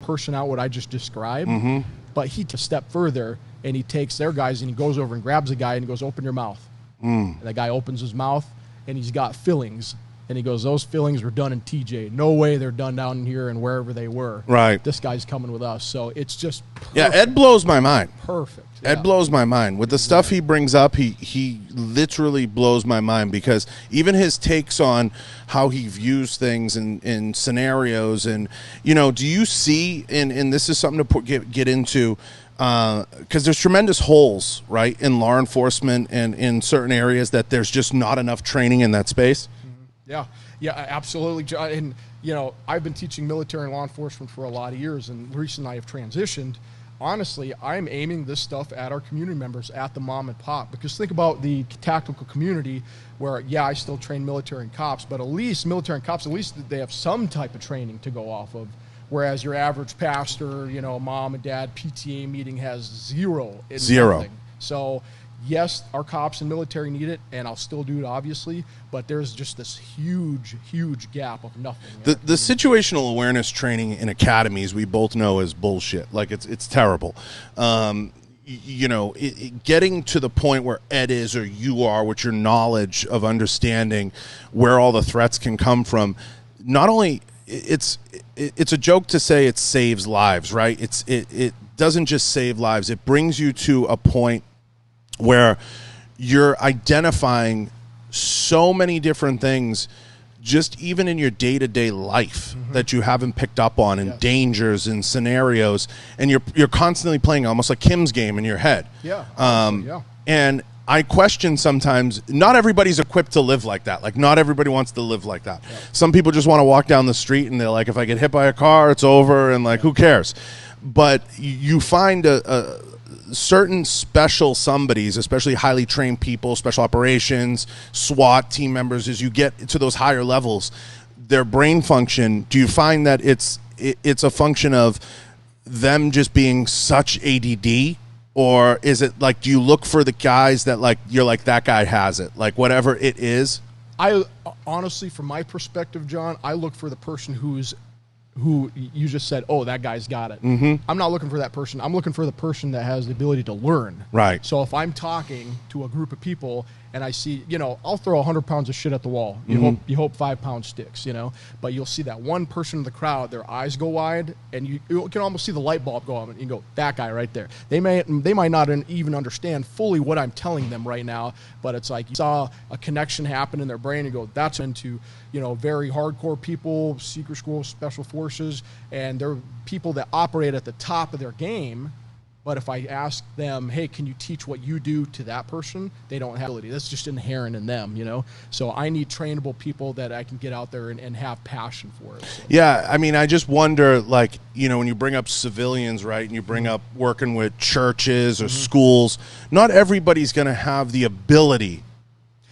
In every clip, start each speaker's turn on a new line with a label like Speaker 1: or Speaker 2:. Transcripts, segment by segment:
Speaker 1: person out what I just described, but he took a step further, and he takes their guys and he goes over and grabs a guy and he goes, open your mouth. And the guy opens his mouth, and he's got fillings. And he goes, those fillings were done in TJ. No way they're done down here and wherever they were.
Speaker 2: Right.
Speaker 1: This guy's coming with us. So it's just perfect.
Speaker 2: Yeah, Ed blows my mind.
Speaker 1: Perfect.
Speaker 2: Ed blows my mind. With the stuff he brings up, he literally blows my mind, because even his takes on how he views things in scenarios. And, you know, do you see, and this is something to get into, because there's tremendous holes, right, in law enforcement and in certain areas that there's just not enough training in that space.
Speaker 1: Yeah, absolutely, John. And, you know, I've been teaching military and law enforcement for a lot of years, and recently I have transitioned. Honestly, I'm aiming this stuff at our community members, at the mom and pop, because think about the tactical community where, I still train military and cops, but at least military and cops, at least they have some type of training to go off of, whereas your average pastor, you know, mom and dad PTA meeting has zero. Nothing. So, yes, our cops and military need it, and I'll still do it, obviously, but there's just this huge, huge gap of nothing.
Speaker 2: The situational awareness training in academies, we both know, is bullshit. Like, it's terrible. You know, getting to the point where Ed is, or you are, with your knowledge of understanding where all the threats can come from, not only it's a joke to say it saves lives, right? It doesn't just save lives. It brings you to a point where you're identifying so many different things, just even in your day-to-day life, that you haven't picked up on, and dangers and scenarios, and you're constantly playing almost like Kim's game in your head. And I question sometimes, not everybody's equipped to live like that. Like, not everybody wants to live like that. Some people just want to walk down the street and they're like, if I get hit by a car, it's over, and like, who cares? But you find a certain special somebodies, especially highly trained people, special operations, SWAT team members, as you get to those higher levels, their brain function, do you find that it's a function of them just being such ADD? Or is it like, do you look for the guys that, like, you're like, that guy has it, like, whatever it is?
Speaker 1: I honestly, from my perspective, John, I look for the person who you just said, oh, that guy's got it. I'm not looking for that person. I'm looking for the person that has the ability to learn.
Speaker 2: Right.
Speaker 1: So if I'm talking to a group of people and I see, you know, I'll throw 100 pounds of shit at the wall. You hope 5 pounds sticks, you know. But you'll see that one person in the crowd, their eyes go wide, and you can almost see the light bulb go on, and you go, that guy right there. They might not even understand fully what I'm telling them right now, but it's like you saw a connection happen in their brain, and you go, that's into, you know, very hardcore people, secret school, special forces, and they're people that operate at the top of their game. But if I ask them, hey, can you teach what you do to that person? They don't have ability. That's just inherent in them, you know? So I need trainable people that I can get out there and have passion for it. So.
Speaker 2: Yeah, I mean, I just wonder, like, you know, when you bring up civilians, right, and you bring up working with churches or schools, not everybody's going to have the ability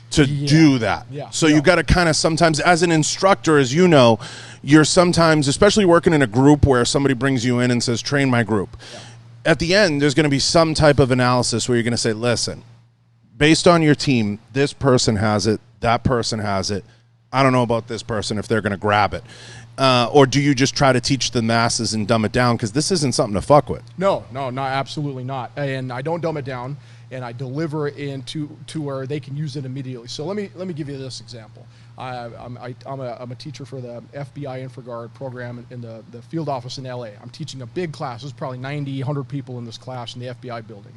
Speaker 2: to do that. So you got to kind of sometimes, as an instructor, as you know, you're sometimes, especially working in a group where somebody brings you in and says, train my group. At the end, there's going to be some type of analysis where you're going to say, listen, based on your team, this person has it, that person has it. I don't know about this person if they're going to grab it. Or do you just try to teach the masses and dumb it down? Because this isn't something to fuck with.
Speaker 1: No, absolutely not. And I don't dumb it down, and I deliver it into where they can use it immediately. So let me give you this example. I'm a teacher for the FBI InfraGard program in the field office in LA. I'm teaching a big class. There's probably 90, 100 people in this class in the FBI building.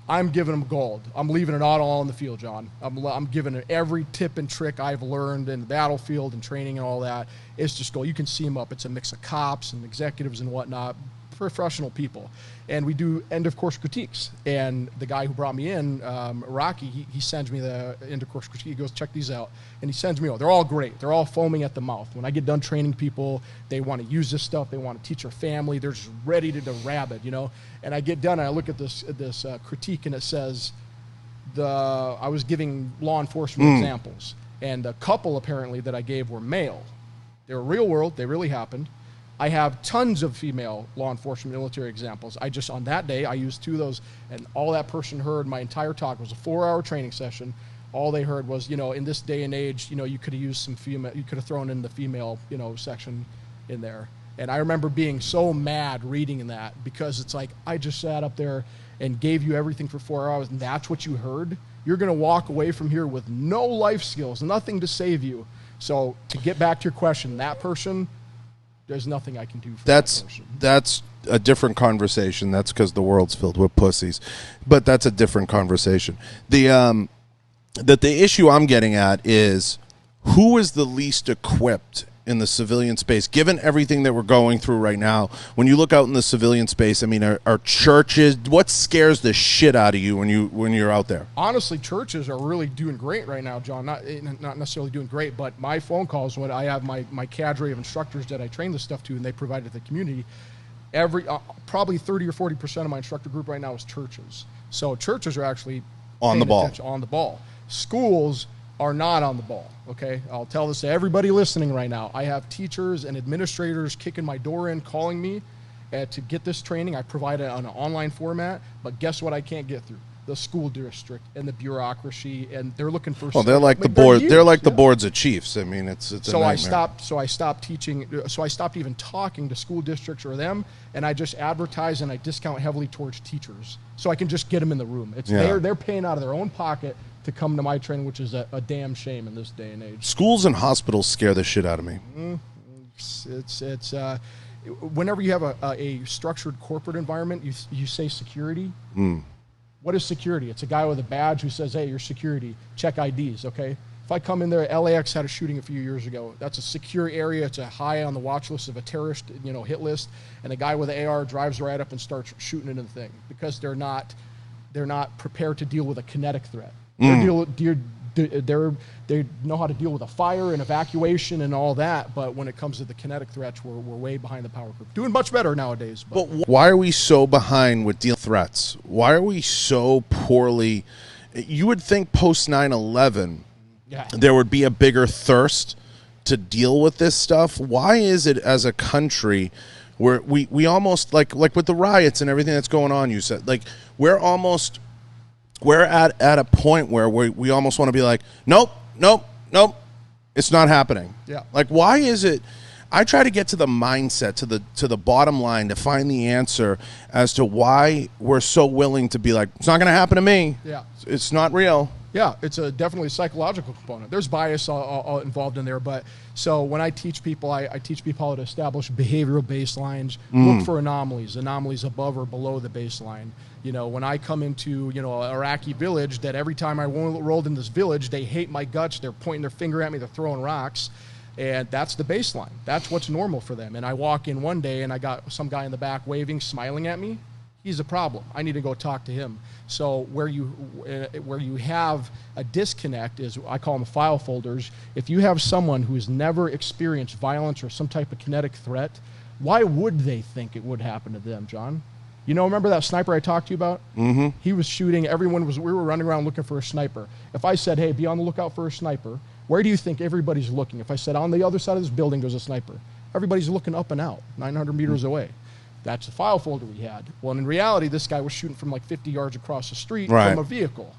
Speaker 1: I'm giving them gold. I'm leaving it not all in the field, John. I'm giving it every tip and trick I've learned in the battlefield and training and all that. It's just gold. You can see them up. It's a mix of cops and executives and whatnot, professional people. And we do end-of-course critiques. And the guy who brought me in, Rocky, he sends me the end-of-course critique. He goes, check these out. And he sends me, they're all great. They're all foaming at the mouth. When I get done training people, they want to use this stuff. They want to teach their family. They're just ready to rabid, you know. And I get done, and I look at this critique, and it says, I was giving law enforcement examples. And the couple, apparently, that I gave were male. They were real world. They really happened. I have tons of female law enforcement military examples. On that day, I used 2 of those, and all that person heard my entire talk was a 4-hour training session. All they heard was, you know, in this day and age, you know, you could have used some female, you could have thrown in the female, you know, section in there. And I remember being so mad reading that, because it's like, I just sat up there and gave you everything for 4 hours, and that's what you heard? You're going to walk away from here with no life skills, nothing to save you. So to get back to your question, that person, there's nothing I can do for that person.
Speaker 2: That's a different conversation. That's because the world's filled with pussies. But that's a different conversation. The issue I'm getting at is, who is the least equipped in the civilian space, given everything that we're going through right now? When you look out in the civilian space, I mean, are churches, what scares the shit out of you when you're out there?
Speaker 1: Honestly, churches are really doing great right now, John. Not necessarily doing great, but my phone calls, when I have my cadre of instructors that I train this stuff to, and they provide it to the community, probably 30 or 40% of my instructor group right now is churches. So churches are actually
Speaker 2: on the ball.
Speaker 1: On the ball. Schools are not on the ball, okay? I'll tell this to everybody listening right now. I have teachers and administrators kicking my door in, calling me to get this training. I provide it on an online format, but guess what I can't get through? The school district and the bureaucracy, and they're looking for...
Speaker 2: Well, they're like the board. They're like the boards of chiefs. I mean, it's a nightmare.
Speaker 1: I stopped teaching. So I stopped even talking to school districts or them, and I just advertise and I discount heavily towards teachers, so I can just get them in the room. They're paying out of their own pocket to come to my training, which is a damn shame in this day and age.
Speaker 2: Schools and hospitals scare the shit out of me.
Speaker 1: It's whenever you have a structured corporate environment, you say security. What is security? It's a guy with a badge who says, hey, you're security, check IDs, okay? If I come in there, LAX had a shooting a few years ago. That's a secure area. It's a high on the watch list of a terrorist, hit list. And the guy with the AR drives right up and starts shooting into the thing, because they're not prepared to deal with a kinetic threat. They know how to deal with a fire and evacuation and all that, but when it comes to the kinetic threats, we're way behind the power curve. Doing much better nowadays.
Speaker 2: But why are we so behind with dealing threats? Why are we so poorly? You would think post 9/11, there would be a bigger thirst to deal with this stuff. Why is it, as a country, where we almost, like with the riots and everything that's going on, you said, like, we're at a point where we almost want to be like, nope, it's not happening.
Speaker 1: Yeah.
Speaker 2: Like, why is it? I try to get to the mindset, to the bottom line, to find the answer as to why we're so willing to be like, it's not going to happen to me.
Speaker 1: Yeah.
Speaker 2: It's not real.
Speaker 1: Yeah, it's definitely a psychological component. There's bias all involved in there, but so when I teach people, I teach people how to establish behavioral baselines, look for anomalies above or below the baseline. When I come into, an Iraqi village, that every time I rolled in this village, they hate my guts, they're pointing their finger at me, they're throwing rocks, and that's the baseline. That's what's normal for them. And I walk in one day and I got some guy in the back waving, smiling at me. He's a problem. I need to go talk to him. So where you have a disconnect is, I call them file folders. If you have someone who has never experienced violence or some type of kinetic threat, why would they think it would happen to them, John? Remember that sniper I talked to you about? Mm-hmm. He was shooting. We were running around looking for a sniper. If I said, hey, be on the lookout for a sniper, where do you think everybody's looking? If I said, on the other side of this building, there's a sniper, everybody's looking up and out, 900 meters away. That's the file folder we had. Well, in reality, this guy was shooting from like 50 yards across the street from a vehicle,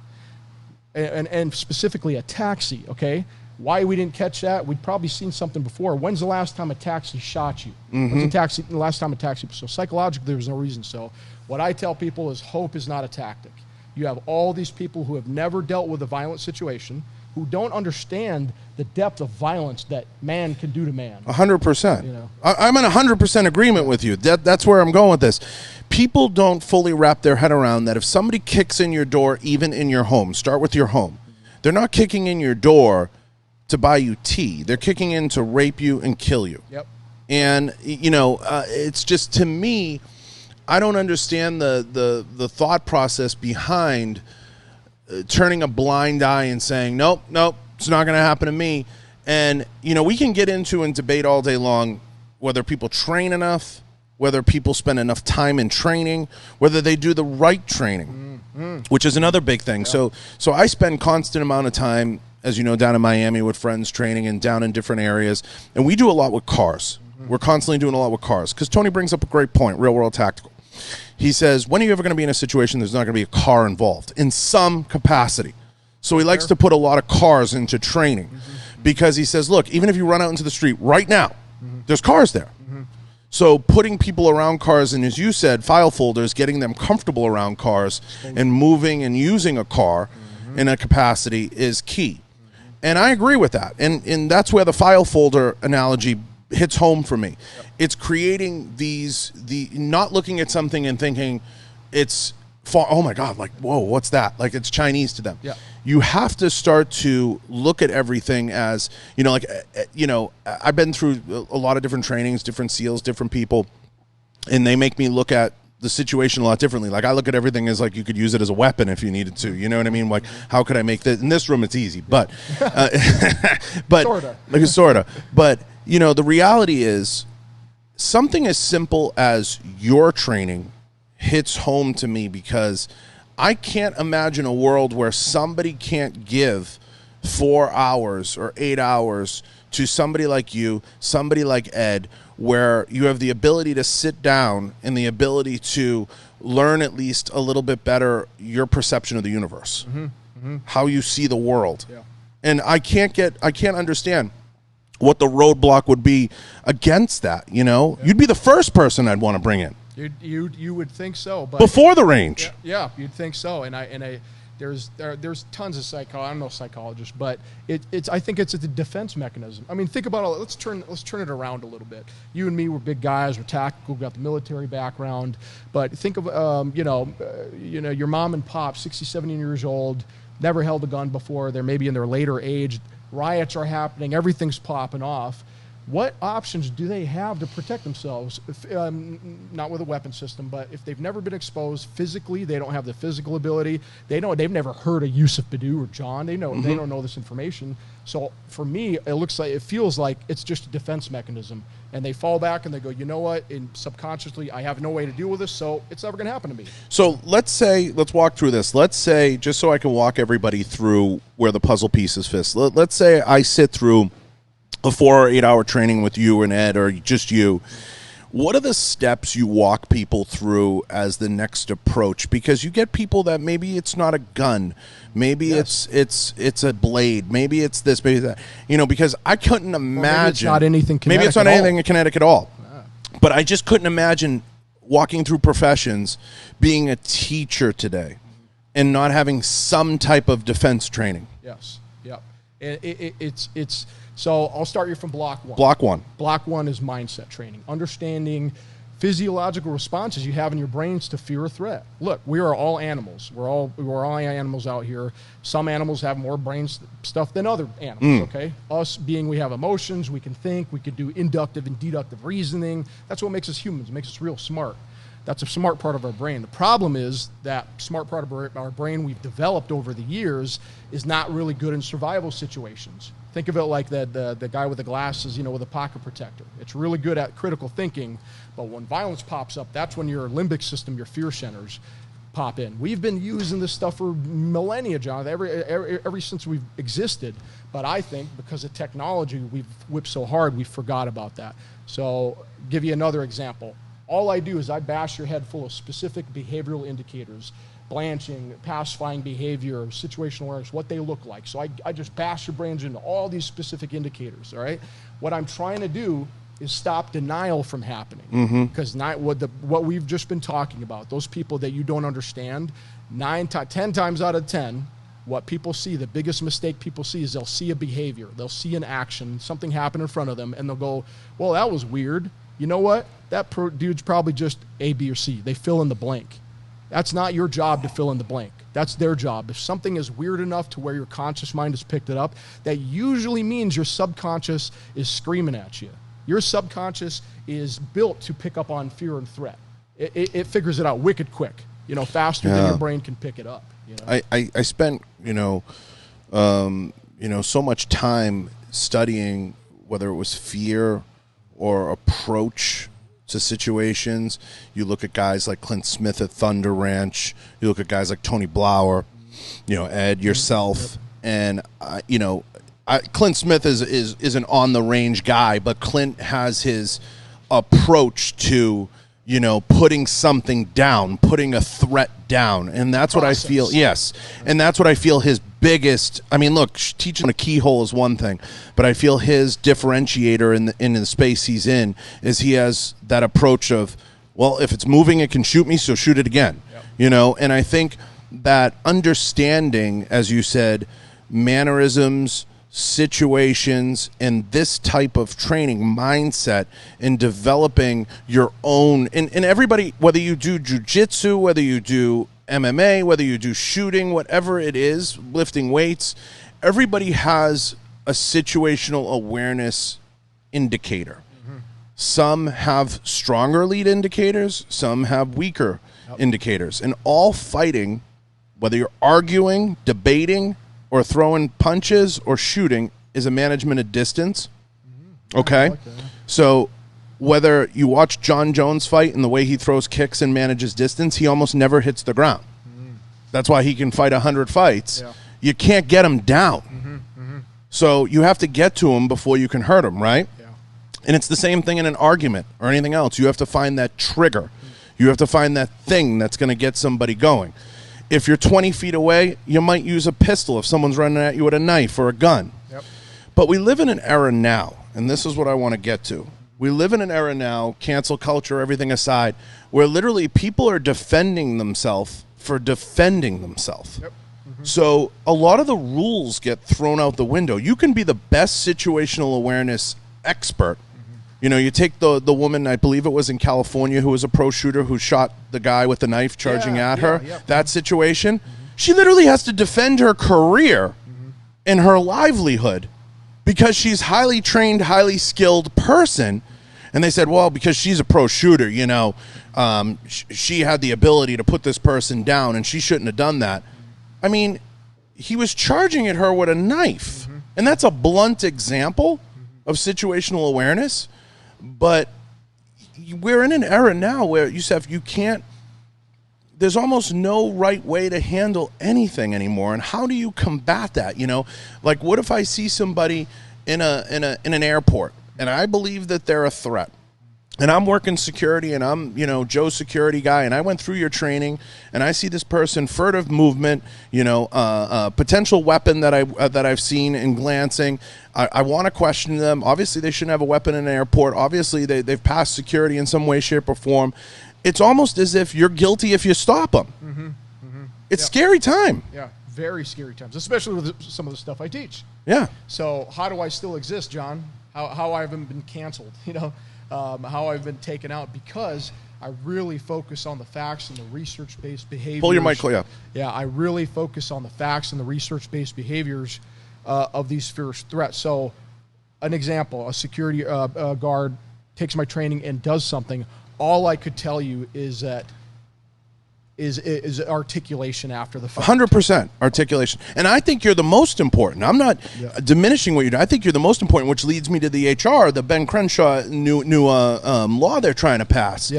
Speaker 1: and specifically a taxi, okay? Why we didn't catch that? We'd probably seen something before. When's the last time a taxi shot you? When's the last time a taxi? So psychologically, there's no reason. So what I tell people is, hope is not a tactic. You have all these people who have never dealt with a violent situation, who don't understand the depth of violence that man can do to man.
Speaker 2: 100%. I'm in 100% agreement with you. That's where I'm going with this. People don't fully wrap their head around that if somebody kicks in your door, even in your home, start with your home, they're not kicking in your door to buy you tea. They're kicking in to rape you and kill you.
Speaker 1: Yep.
Speaker 2: And, it's just, to me, I don't understand the thought process behind turning a blind eye and saying, nope, it's not going to happen to me. And, we can get into and debate all day long whether people train enough, whether people spend enough time in training, whether they do the right training, which is another big thing. Yeah. So I spend constant amount of time, as you know, down in Miami with friends training and down in different areas. And we do a lot with cars. We're constantly doing a lot with cars. Because Tony brings up a great point, real world tactical. He says, when are you ever going to be in a situation there's not going to be a car involved in some capacity? So he likes to put a lot of cars into training. Because he says, look, even if you run out into the street right now, there's cars there. So putting people around cars, and as you said, file folders, getting them comfortable around cars and moving and using a car in a capacity is key. And I agree with that. And that's where the file folder analogy hits home for me. Yep. It's creating not looking at something and thinking it's oh my God, like, whoa, what's that? Like, it's Chinese to them.
Speaker 1: Yeah.
Speaker 2: You have to start to look at everything as, like, I've been through a lot of different trainings, different SEALs, different people, and they make me look at the situation a lot differently. Like, I look at everything as like you could use it as a weapon if you needed to. You know what I mean? Like, how could I make this? In this room, it's easy, but sorta. But the reality is something as simple as your training hits home to me, because I can't imagine a world where somebody can't give 4 hours or 8 hours to somebody like you, somebody like Ed, where you have the ability to sit down and the ability to learn at least a little bit better your perception of the universe, how you see the world. Yeah. And I can't understand what the roadblock would be against that. Yeah. You'd be the first person I'd want to bring in.
Speaker 1: You would think so, but
Speaker 2: before the range.
Speaker 1: Yeah, you'd think so. And there's tons of I'm no psychologist, but I think it's a defense mechanism. I mean, think about it. Let's turn it around a little bit. You and me, we're big guys, we're tactical, we've got the military background, but think of your mom and pop, 60, 70 years old, never held a gun before. They're maybe in their later age. Riots are happening, everything's popping off. What options do they have to protect themselves? Not with a weapon system, but if they've never been exposed physically, they don't have the physical ability. They've never heard of Yousef, Badou, or John. They don't know this information. So for me, it feels like it's just a defense mechanism, and they fall back and they go, you know what? And subconsciously, I have no way to deal with this, so it's never going to happen to me.
Speaker 2: So let's walk through this. Let's say, just so I can walk everybody through where the puzzle pieces fit. Let's say I sit through a 4 or 8 hour training with you and Ed, or just you. What are the steps you walk people through as the next approach? Because you get people that maybe it's not a gun, maybe it's a blade, maybe it's this, maybe that. Because I couldn't imagine. Maybe it's
Speaker 1: not anything kinetic.
Speaker 2: Maybe it's not anything kinetic at all. But I just couldn't imagine walking through professions, being a teacher today, and not having some type of defense training.
Speaker 1: Yes. Yep. It's. So I'll start you from block one.
Speaker 2: Block one.
Speaker 1: Block one is mindset training, understanding physiological responses you have in your brains to fear or threat. Look, we are all animals. We're all animals out here. Some animals have more brain stuff than other animals, okay? Us being, we have emotions, we can think, we can do inductive and deductive reasoning. That's what makes us humans, makes us real smart. That's a smart part of our brain. The problem is that smart part of our brain we've developed over the years is not really good in survival situations. Think of it like the guy with the glasses, with a pocket protector. It's really good at critical thinking, but when violence pops up, that's when your limbic system, your fear centers, pop in. We've been using this stuff for millennia, John, ever since we've existed. But I think because of technology, we've whipped so hard, we forgot about that. So, give you another example. All I do is I bash your head full of specific behavioral indicators, blanching, pacifying behavior, situational awareness, what they look like. So I just bash your brains into all these specific indicators, all right? What I'm trying to do is stop denial from happening. Because what we've just been talking about, those people that you don't understand, 10 times out of 10, what people see, the biggest mistake people see is they'll see a behavior, they'll see an action, something happen in front of them, and they'll go, well, that was weird. You know what? That dude's probably just A, B, or C. They fill in the blank. That's not your job to fill in the blank. That's their job. If something is weird enough to where your conscious mind has picked it up, that usually means your subconscious is screaming at you. Your subconscious is built to pick up on fear and threat. It figures it out wicked quick, faster than your brain can pick it up.
Speaker 2: I spent, so much time studying whether it was fear or approach to situations. You look at guys like Clint Smith at Thunder Ranch. You look at guys like Tony Blauer, Ed, yourself, and Clint Smith is an on the range guy, but Clint has his approach to putting something down, putting a threat down, and that's what I feel. Yes, and that's what I feel his biggest, I mean, look, teaching a keyhole is one thing, but I feel his differentiator in the space he's in is he has that approach of, well, if it's moving, it can shoot me, so shoot it again. Yep. You know, and I think that understanding, as you said, mannerisms, situations, and this type of training mindset in developing your own, and everybody, whether you do jiu-jitsu, whether you do MMA, whether you do shooting, whatever it is, lifting weights, everybody has a situational awareness indicator. Mm-hmm. Some have stronger lead indicators, some have weaker indicators, and all fighting, whether you're arguing, debating, or throwing punches or shooting, is a management of distance. Mm-hmm. Okay? Like so whether you watch John Jones fight and the way he throws kicks and manages distance, he almost never hits the ground. Mm-hmm. That's why he can fight 100 fights. Yeah. You can't get him down. Mm-hmm. Mm-hmm. So you have to get to him before you can hurt him, right? Yeah. And it's the same thing in an argument or anything else. You have to find that trigger. Mm-hmm. You have to find that thing that's going to get somebody going. If you're 20 feet away, you might use a pistol if someone's running at you with a knife or a gun. Yep. But we live in an era now, and this is what I want to get to. We live in an era now, cancel culture, everything aside, where literally people are defending themselves for defending themselves. Yep. Mm-hmm. So a lot of the rules get thrown out the window. You can be the best situational awareness expert. You know, you take the woman, I believe it was in California, who was a pro shooter who shot the guy with the knife charging at her. That situation. Mm-hmm. She literally has to defend her career and her livelihood because she's highly trained, highly skilled person. And they said, well, because she's a pro shooter, you know, she had the ability to put this person down and she shouldn't have done that. I mean, he was charging at her with a knife. Mm-hmm. And that's a blunt example of situational awareness. But we're in an era now where, Yousef, you can't, there's almost no right way to handle anything anymore. And how do you combat that? You know, like, what if I see somebody in an airport and I believe that they're a threat? And I'm working security and I'm, you know, Joe's security guy, and I went through your training and I see this person, furtive movement, you know, potential weapon that I've seen in glancing. I want to question them. Obviously, they shouldn't have a weapon in an airport. Obviously, they've passed security in some way, shape, or form. It's almost as if you're guilty if you stop them. Mm-hmm. Mm-hmm. It's scary time.
Speaker 1: Yeah, very scary times, especially with some of the stuff I teach.
Speaker 2: Yeah.
Speaker 1: So how do I still exist, John? How I haven't been canceled, you know? How I've been taken out, because I really focus on the facts and the research-based behaviors.
Speaker 2: Pull your mic clear.
Speaker 1: Yeah, I really focus on the facts and the research-based behaviors of these fierce threats. So, an example, a security guard takes my training and does something. All I could tell you is that is articulation after the fact.
Speaker 2: 100% articulation. And I think you're the most important. I'm not diminishing what you do. I think you're the most important, which leads me to the HR, the Ben Crenshaw new law they're trying to pass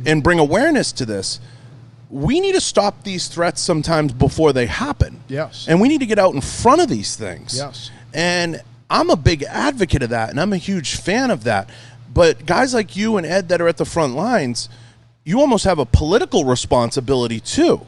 Speaker 2: and bring awareness to this. We need to stop these threats sometimes before they happen.
Speaker 1: Yes.
Speaker 2: And we need to get out in front of these things.
Speaker 1: Yes.
Speaker 2: And I'm a big advocate of that, and I'm a huge fan of that. But guys like you and Ed that are at the front lines, you almost have a political responsibility too.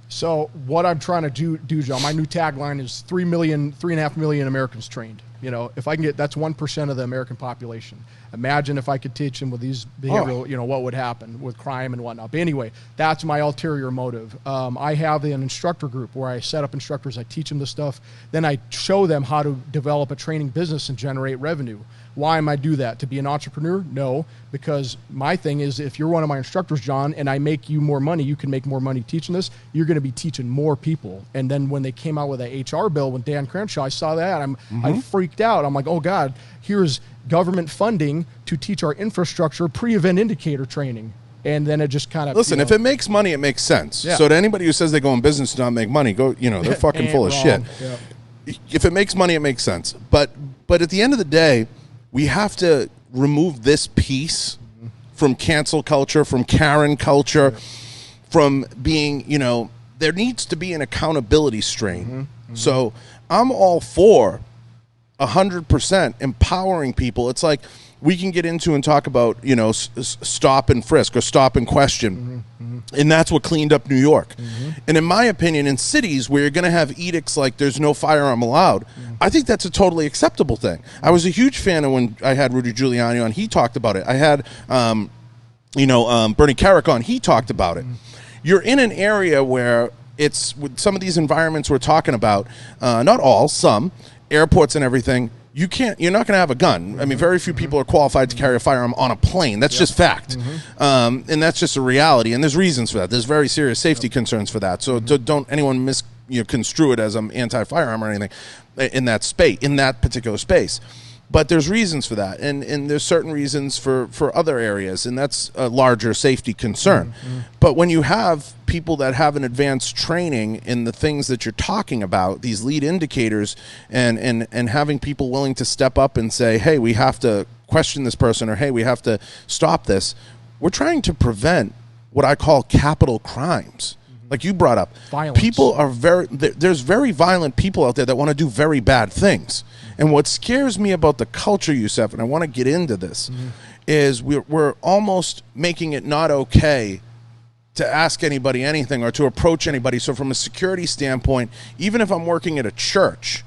Speaker 1: So what I'm trying to do, John, my new tagline is 3.5 million Americans trained. You know, if I can get, that's 1% of the American population. Imagine if I could teach them with these behavioral, you know, what would happen with crime and whatnot. But anyway, that's my ulterior motive. I have an instructor group where I set up instructors, I teach them the stuff, then I show them how to develop a training business and generate revenue. Why am I do that? To be an entrepreneur? No, because my thing is, if you're one of my instructors, John, and I make you more money, you can make more money teaching this, you're going to be teaching more people. And then when they came out with a HR bill, when Dan Crenshaw, I saw that, I freaked out. I'm like, oh God, here's government funding to teach our infrastructure pre-event indicator training. And then it just kind of...
Speaker 2: Listen, if it makes money, it makes sense. Yeah. So to anybody who says they go in business to not make money, go, you know, they're fucking full of shit. Yeah. If it makes money, it makes sense. But at the end of the day, we have to remove this piece from cancel culture, from Karen culture, from being, you know, there needs to be an accountability strain. So I'm all for 100% empowering people. It's like we can get into and talk about, you know, stop and frisk or stop and question. And that's what cleaned up New York. And in my opinion, in cities where you're going to have edicts like there's no firearm allowed, I think that's a totally acceptable thing. I was a huge fan of when I had Rudy Giuliani on. He talked about it. I had, Bernie Carrick on. He talked about it. You're in an area where it's with some of these environments we're talking about, not all, some, airports and everything. You're not going to have a gun. I mean, very few people are qualified to carry a firearm on a plane. That's just fact. And that's just a reality. And there's reasons for that. There's very serious safety concerns for that. So don't anyone misconstrue it as I'm anti-firearm or anything in that space, in that particular space. But there's reasons for that. And there's certain reasons for other areas. And that's a larger safety concern. But when you have people that have an advanced training in the things that you're talking about, these lead indicators, and having people willing to step up and say, hey, we have to question this person, or hey, we have to stop this, we're trying to prevent what I call capital crimes. Like you brought up,
Speaker 1: violence.
Speaker 2: People are there's very violent people out there that want to do very bad things. And what scares me about the culture, Yousef, and I want to get into this, is we're almost making it not okay to ask anybody anything or to approach anybody. So from a security standpoint, even if I'm working at a church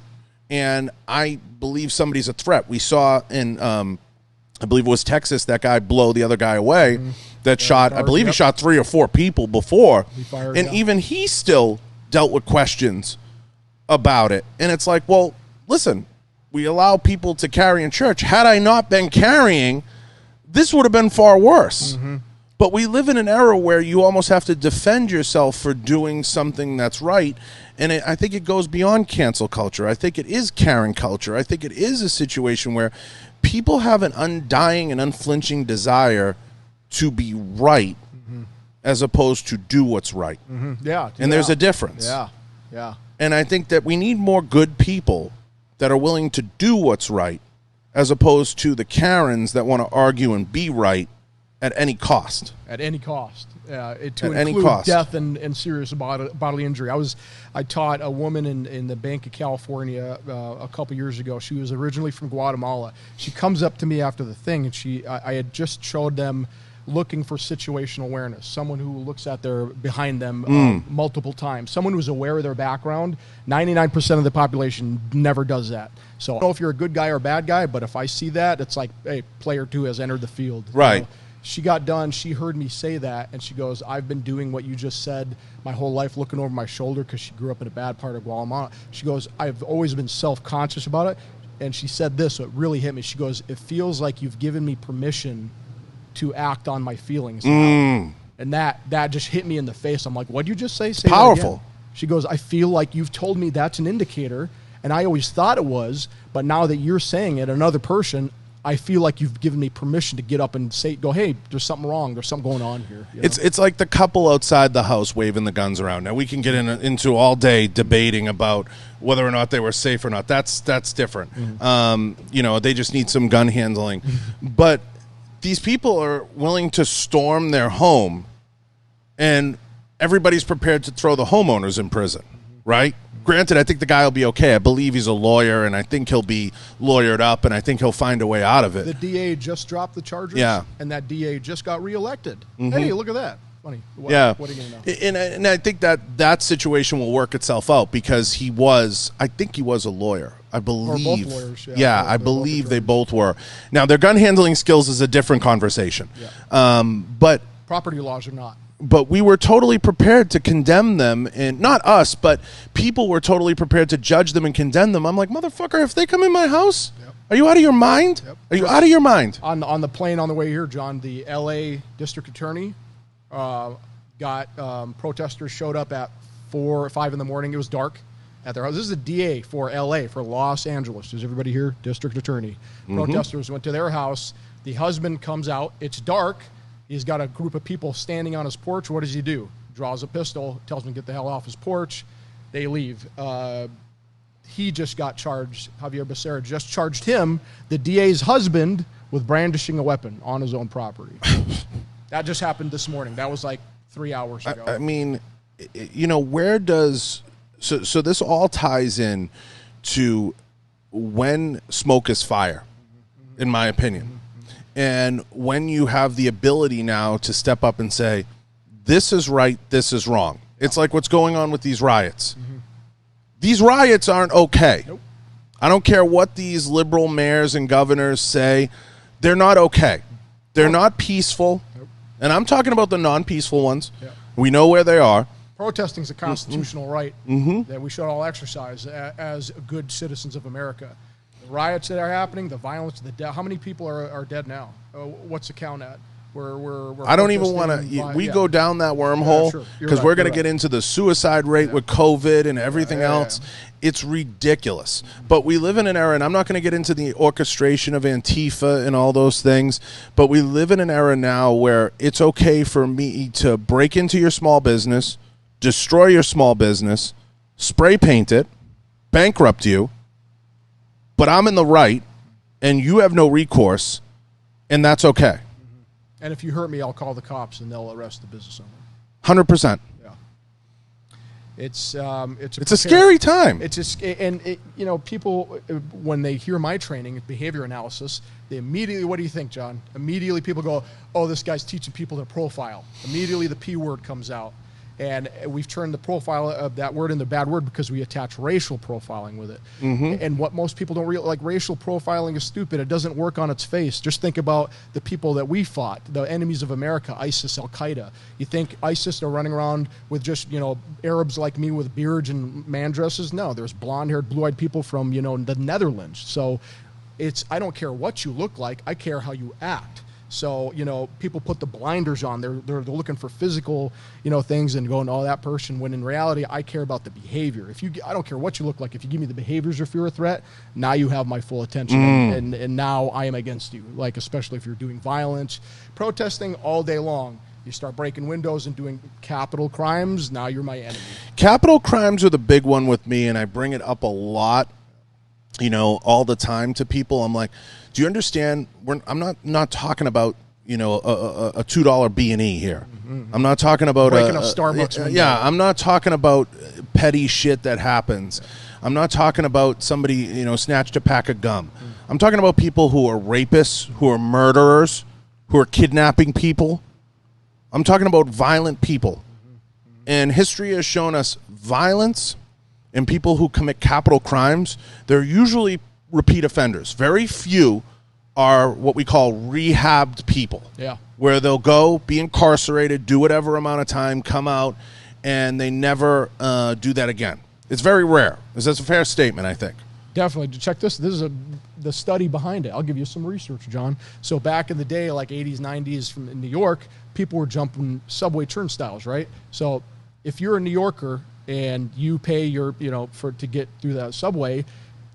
Speaker 2: and I believe somebody's a threat, we saw in, I believe it was Texas, that guy blow the other guy away that shot, I believe he shot 3 or 4 people before. And even he still dealt with questions about it. And it's like, well, listen, we allow people to carry in church. Had I not been carrying, this would have been far worse. But we live in an era where you almost have to defend yourself for doing something that's right. And I think it goes beyond cancel culture. I think it is Karen culture. I think it is a situation where people have an undying and unflinching desire to be right as opposed to do what's right.
Speaker 1: Yeah.
Speaker 2: And there's a difference.
Speaker 1: Yeah.
Speaker 2: And I think that we need more good people that are willing to do what's right as opposed to the Karens that want to argue and be right at any cost.
Speaker 1: At any cost. To
Speaker 2: at any
Speaker 1: include
Speaker 2: cost.
Speaker 1: death and serious bodily injury. I taught a woman in the Bank of California a couple years ago. She was originally from Guatemala. She comes up to me after the thing, and I had just showed them looking for situational awareness, someone who looks at their behind them multiple times, someone who's aware of their background. 99% of the population never does that. So I don't know if you're a good guy or a bad guy, but if I see that, it's like, hey, player 2 has entered the field.
Speaker 2: Right.
Speaker 1: You know? She got done. She heard me say that, and she goes, I've been doing what you just said my whole life, looking over my shoulder, because she grew up in a bad part of Guatemala. She goes, I've always been self-conscious about it. And she said this, so it really hit me. She goes, it feels like you've given me permission to act on my feelings now. And that just hit me in the face. I'm like, what'd you just say? Say
Speaker 2: powerful.
Speaker 1: that again. She goes, I feel like you've told me that's an indicator, and I always thought it was, but now that you're saying it, another person, I feel like you've given me permission to get up and go, hey, there's something wrong. There's something going on here. You know?
Speaker 2: It's like the couple outside the house waving the guns around. Now, we can get into all day debating about whether or not they were safe or not. That's different. They just need some gun handling. But these people are willing to storm their home, and everybody's prepared to throw the homeowners in prison, right? Granted, I think the guy will be okay. I believe he's a lawyer, and I think he'll be lawyered up, and I think he'll find a way out of it.
Speaker 1: The DA just dropped the charges, and that DA just got reelected. Hey, look at that. Funny. What are you going to know?
Speaker 2: And I think that situation will work itself out because I think he was a lawyer. I believe.
Speaker 1: Or both lawyers,
Speaker 2: I believe they both were. Now, their gun handling skills is a different conversation. But
Speaker 1: property laws are not.
Speaker 2: But we were totally prepared to condemn them, and not us, but people were totally prepared to judge them and condemn them. I'm like, motherfucker, if they come in my house, are you out of your mind? Are you out of your mind?
Speaker 1: On the plane on the way here, John, the L.A. district attorney got protesters showed up at 4 or 5 in the morning. It was dark at their house. This is the DA for L.A., for Los Angeles. Is everybody here? District attorney. Protesters went to their house. The husband comes out. It's dark. He's got a group of people standing on his porch. What does he do? Draws a pistol, tells them to get the hell off his porch. They leave. He just got charged. Javier Becerra just charged him, the DA's husband, with brandishing a weapon on his own property. That just happened this morning. That was like 3 hours ago.
Speaker 2: I mean, where does... So this all ties in to when smoke is fire, in my opinion. And when you have the ability now to step up and say, this is right, this is wrong. It's like what's going on with these riots. These riots aren't okay.
Speaker 1: Nope.
Speaker 2: I don't care what these liberal mayors and governors say. They're not okay. They're not peaceful.
Speaker 1: Nope.
Speaker 2: And I'm talking about the non-peaceful ones.
Speaker 1: Yeah.
Speaker 2: We know where they are.
Speaker 1: Protesting is a constitutional right that we should all exercise as good citizens of America. The riots that are happening, the violence, the death. How many people are dead now? What's the count at? We're
Speaker 2: I don't even want to. We go down that wormhole because we're going to get into the suicide rate with COVID and everything else. It's ridiculous. But we live in an era, and I'm not going to get into the orchestration of Antifa and all those things, but we live in an era now where it's okay for me to break into your small business, destroy your small business, spray paint it, bankrupt you, but I'm in the right, and you have no recourse, and that's okay.
Speaker 1: And if you hurt me, I'll call the cops, and they'll arrest the business owner.
Speaker 2: 100%.
Speaker 1: Yeah. It's a
Speaker 2: scary time.
Speaker 1: It's just, and you know, people when they hear my training, behavior analysis, they immediately, what do you think, John? Immediately, people go, "Oh, this guy's teaching people to profile." Immediately, the P word comes out. And we've turned the profile of that word into a bad word because we attach racial profiling with it. And what most people don't realize, like, racial profiling is stupid. It doesn't work on its face. Just think about the people that we fought, the enemies of America, ISIS, Al-Qaeda. You think ISIS are running around with just, you know, Arabs like me with beards and man dresses? No, there's blonde-haired, blue-eyed people from, you know, the Netherlands. So I don't care what you look like. I care how you act. So, you know, people put the blinders on. They're looking for physical, you know, things and going, "Oh, that person." When in reality, I care about the behavior. I don't care what you look like. If you give me the behaviors or if you're a threat, now you have my full attention, and now I am against you. Like, especially if you're doing violence, protesting all day long. You start breaking windows and doing capital crimes. Now you're my enemy.
Speaker 2: Capital crimes are the big one with me, and I bring it up a lot, you know, all the time to people. I'm like, do you understand? I'm not talking about, you know, a $2 B&E here. I'm not talking about
Speaker 1: breaking up Starbucks.
Speaker 2: I'm not talking about petty shit that happens. I'm not talking about somebody, you know, snatched a pack of gum. I'm talking about people who are rapists, who are murderers, who are kidnapping people. I'm talking about violent people. And history has shown us violence and people who commit capital crimes, they're usually repeat offenders. Very few are what we call rehabbed people.
Speaker 1: Yeah.
Speaker 2: Where they'll go, be incarcerated, do whatever amount of time, come out, and they never do that again. It's very rare. That's a fair statement, I think.
Speaker 1: Definitely. Check this. This is the study behind it. I'll give you some research, John. So back in the day, like 80s, 90s in New York, people were jumping subway turnstiles, right? So if you're a New Yorker and you pay your, you know, to get through that subway,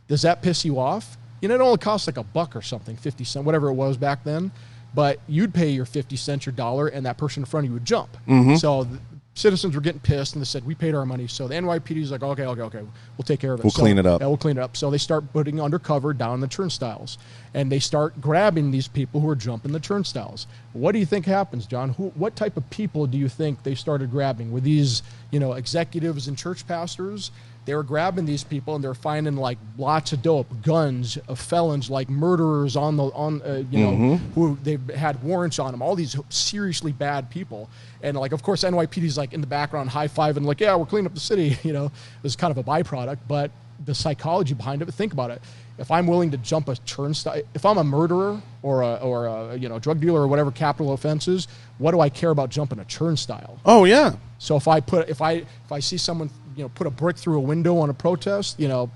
Speaker 1: does that piss you off? You know, it only costs like $1 or something, 50 cents, whatever it was back then. But you'd pay your 50 cents, your dollar, and that person in front of you would jump. So citizens were getting pissed, and they said, "We paid our money." So the NYPD is like, okay, we'll take care of it.
Speaker 2: We'll clean it up.
Speaker 1: Yeah, we'll clean it up. So they start putting undercover down the turnstiles, and they start grabbing these people who are jumping the turnstiles. What do you think happens, John? What type of people do you think they started grabbing? Were these, you know, executives and church pastors? They were grabbing these people, and they're finding like lots of dope, guns, felons, like murderers who they've had warrants on them. All these seriously bad people, and like, of course, NYPD's like in the background high-fiving, like, "Yeah, we're cleaning up the city." You know, it's kind of a byproduct, but the psychology behind it. Think about it. If I'm willing to jump a turnstile, if I'm a murderer or a you know, drug dealer or whatever capital offenses, what do I care about jumping a turnstile?
Speaker 2: Oh yeah.
Speaker 1: So if I see someone, you know, put a brick through a window on a protest, you know,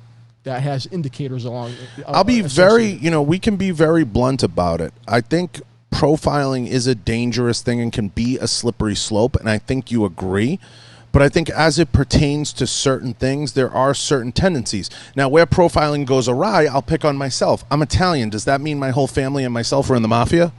Speaker 1: that has indicators along.
Speaker 2: I'll be very, you know, we can be very blunt about it. I think profiling is a dangerous thing and can be a slippery slope, and I think you agree. But I think as it pertains to certain things, there are certain tendencies. Now, where profiling goes awry, I'll pick on myself. I'm Italian. Does that mean my whole family and myself are in the mafia?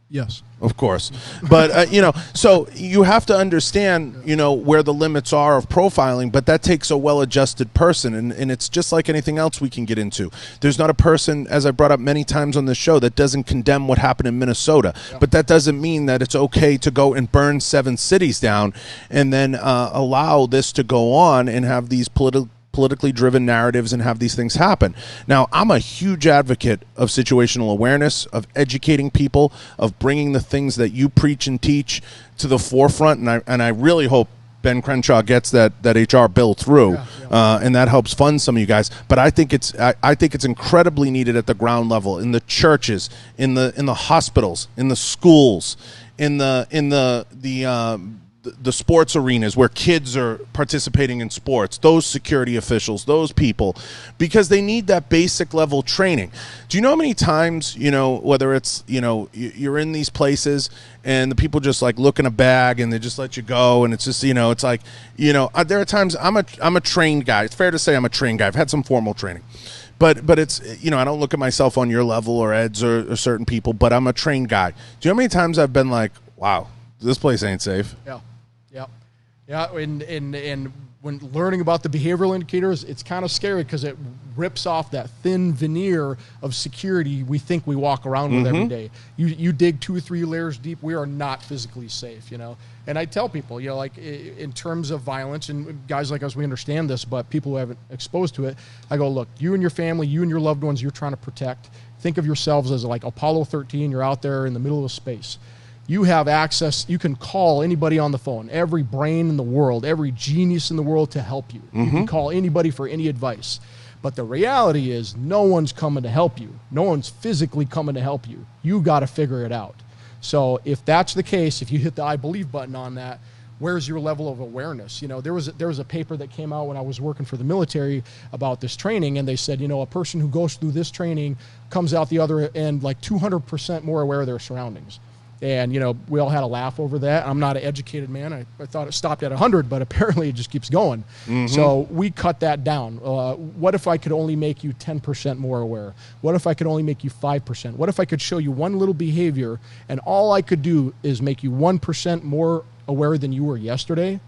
Speaker 1: Yes.
Speaker 2: Of course. But, you know, so you have to understand, you know, where the limits are of profiling, but that takes a well-adjusted person, and it's just like anything else we can get into. There's not a person, as I brought up many times on the show, that doesn't condemn what happened in Minnesota, but that doesn't mean that it's okay to go and burn 7 cities down and then allow this to go on and have these politically driven narratives and have these things happen. Now, I'm a huge advocate of situational awareness, of educating people, of bringing the things that you preach and teach to the forefront, and I really hope Ben Crenshaw gets that HR bill through, and that helps fund some of you guys. But I think it's incredibly needed at the ground level, in the churches, in the hospitals, in the schools, in the sports arenas where kids are participating in sports, those security officials, those people, because they need that basic level training. Do you know how many times, whether it's, you're in these places and the people just like look in a bag and they just let you go, and it's just, it's like, there are times I'm a trained guy. It's fair to say I'm a trained guy. I've had some formal training. But it's, I don't look at myself on your level or Ed's or certain people, but I'm a trained guy. Do you know how many times I've been like, wow, this place ain't safe?
Speaker 1: Yeah, and when learning about the behavioral indicators, it's kind of scary because it rips off that thin veneer of security we think we walk around with every day. You dig 2 or 3 layers deep, we are not physically safe, And I tell people, like in terms of violence, and guys like us, we understand this, but people who haven't exposed to it, I go, look, you and your family, you and your loved ones you're trying to protect, think of yourselves as like Apollo 13, you're out there in the middle of space. You have access, you can call anybody on the phone, every brain in the world, every genius in the world to help you. You can call anybody for any advice. But the reality is no one's coming to help you. No one's physically coming to help you. You got to figure it out. So if that's the case, if you hit the I believe button on that, where's your level of awareness? There was a paper that came out when I was working for the military about this training, and they said, a person who goes through this training comes out the other end like 200% more aware of their surroundings. And, we all had a laugh over that. I'm not an educated man. I thought it stopped at 100, but apparently it just keeps going. So we cut that down. What if I could only make you 10% more aware? What if I could only make you 5%? What if I could show you one little behavior and all I could do is make you 1% more aware than you were yesterday?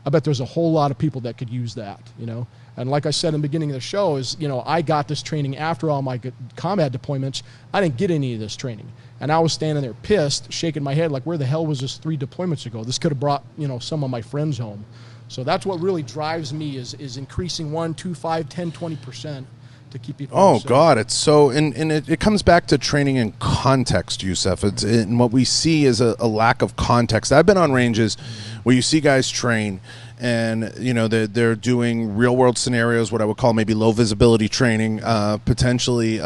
Speaker 1: I bet there's a whole lot of people that could use that, And like I said in the beginning of the show is, I got this training after all my combat deployments. I didn't get any of this training. And I was standing there pissed, shaking my head like, where the hell was this 3 deployments ago? This could have brought, some of my friends home. So that's what really drives me is increasing 1, 2, 5, 10, 20% to keep people safe.
Speaker 2: God, it's so, and it comes back to training in context, Yousef. And what we see is a lack of context. I've been on ranges where you see guys train, and they're doing real world scenarios, what I would call maybe low visibility training, potentially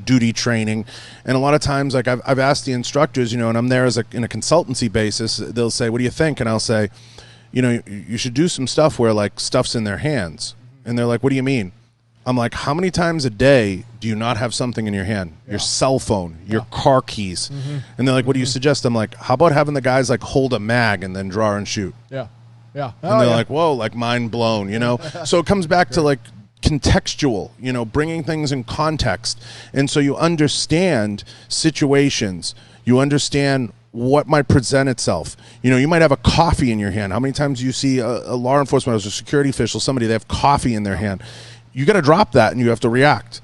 Speaker 2: duty training, and a lot of times, like I've asked the instructors, and I'm there as in a consultancy basis. They'll say, "What do you think?" And I'll say, you should do some stuff where like stuff's in their hands, and they're like, "What do you mean?" I'm like, how many times a day do you not have something in your hand? Your cell phone, your car keys. And they're like, what do you suggest? I'm like, how about having the guys like hold a mag and then draw and shoot?
Speaker 1: Yeah.
Speaker 2: And they're like, whoa, like mind blown, So it comes back to like contextual, bringing things in context. And so you understand situations. You understand what might present itself. You might have a coffee in your hand. How many times do you see a law enforcement or a security official, somebody, they have coffee in their hand? You got to drop that and you have to react.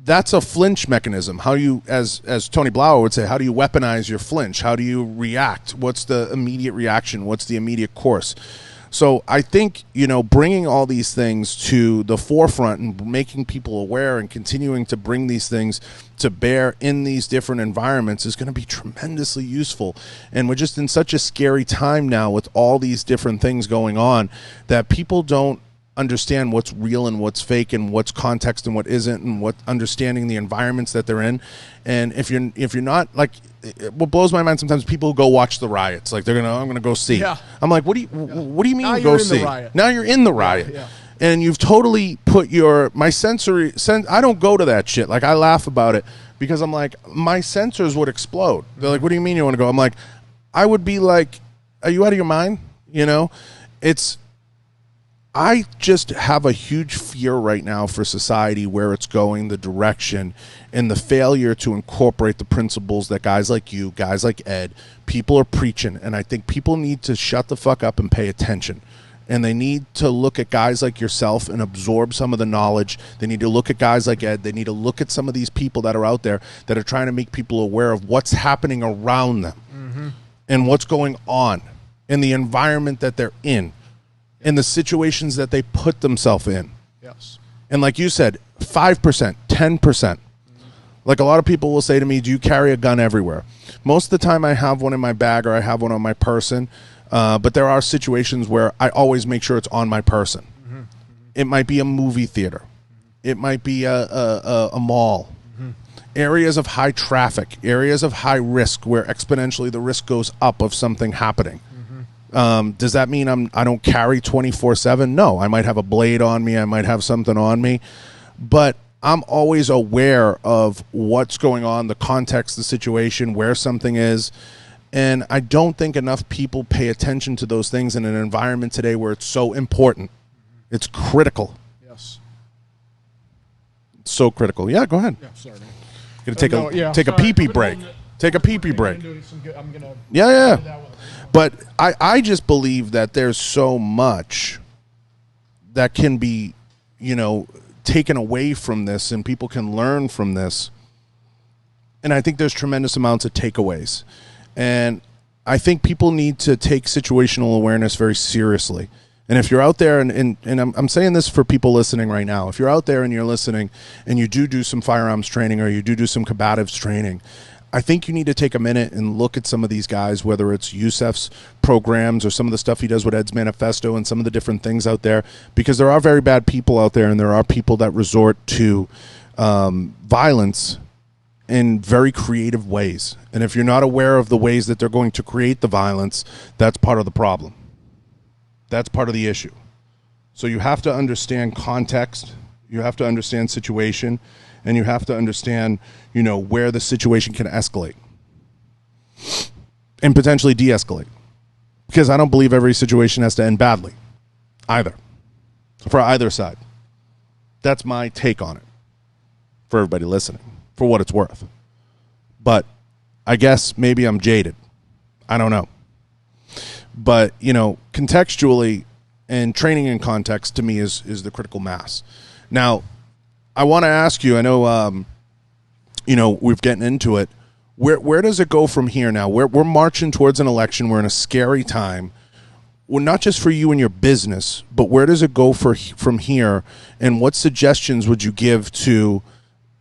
Speaker 2: That's a flinch mechanism. How do you, as Tony Blauer would say, how do you weaponize your flinch? How do you react? What's the immediate reaction? What's the immediate course? So I think, bringing all these things to the forefront and making people aware and continuing to bring these things to bear in these different environments is going to be tremendously useful. And we're just in such a scary time now with all these different things going on that people don't understand what's real and what's fake and what's context and what isn't, and what understanding the environments that they're in. And if you're not, like, what blows my mind sometimes, people go watch the riots, like I'm gonna go see. I'm like, what do you mean
Speaker 1: now
Speaker 2: go see? Now you're in the riot. And you've totally put my sensory I don't go to that shit. Like, I laugh about it because I'm like, my sensors would explode. They're like, what do you mean you want to go? I'm like, I would be like, are you out of your mind? I just have a huge fear right now for society, where it's going, the direction, and the failure to incorporate the principles that guys like you, guys like Ed, people are preaching. And I think people need to shut the fuck up and pay attention. And they need to look at guys like yourself and absorb some of the knowledge. They need to look at guys like Ed. They need to look at some of these people that are out there that are trying to make people aware of what's happening around them and what's going on in the environment that they're in. in the situations that they put themselves in.
Speaker 1: Yes.
Speaker 2: And like you said, 5%, 10%. Like a lot of people will say to me, do you carry a gun everywhere? Most of the time I have one in my bag or I have one on my person, but there are situations where I always make sure it's on my person. Mm-hmm. It might be a movie theater. It might be a mall. Mm-hmm. Areas of high traffic, areas of high risk where exponentially the risk goes up of something happening. Does that mean I don't carry 24/7? No, I might have a blade on me. I might have something on me. But I'm always aware of what's going on, the context, the situation, where something is. And I don't think enough people pay attention to those things in an environment today where it's so important. It's critical.
Speaker 1: Yes.
Speaker 2: It's so critical. Yeah, go ahead.
Speaker 1: Yeah, sorry, man.
Speaker 2: Gonna take a pee-pee break. Take a pee-pee break. Yeah. But I just believe that there's so much that can be, taken away from this and people can learn from this. And I think there's tremendous amounts of takeaways. And I think people need to take situational awareness very seriously. And if you're out there, and I'm saying this for people listening right now, if you're out there and you're listening and you do some firearms training or you do some combatives training, I think you need to take a minute and look at some of these guys, whether it's Yousef's programs or some of the stuff he does with Ed's Manifesto and some of the different things out there, because there are very bad people out there and there are people that resort to violence in very creative ways. And if you're not aware of the ways that they're going to create the violence, that's part of the problem. That's part of the issue. So you have to understand context, you have to understand situation, and you have to understand, where the situation can escalate and potentially de-escalate. Because I don't believe every situation has to end badly either, for either side. That's my take on it for everybody listening, for what it's worth. But I guess maybe I'm jaded. I don't know. But, contextually and training in context to me is the critical mass. Now, I want to ask you, I know, we're getting into it. Where does it go from here now? We're marching towards an election. We're in a scary time. Well, not just for you and your business, but where does it go from here? And what suggestions would you give to,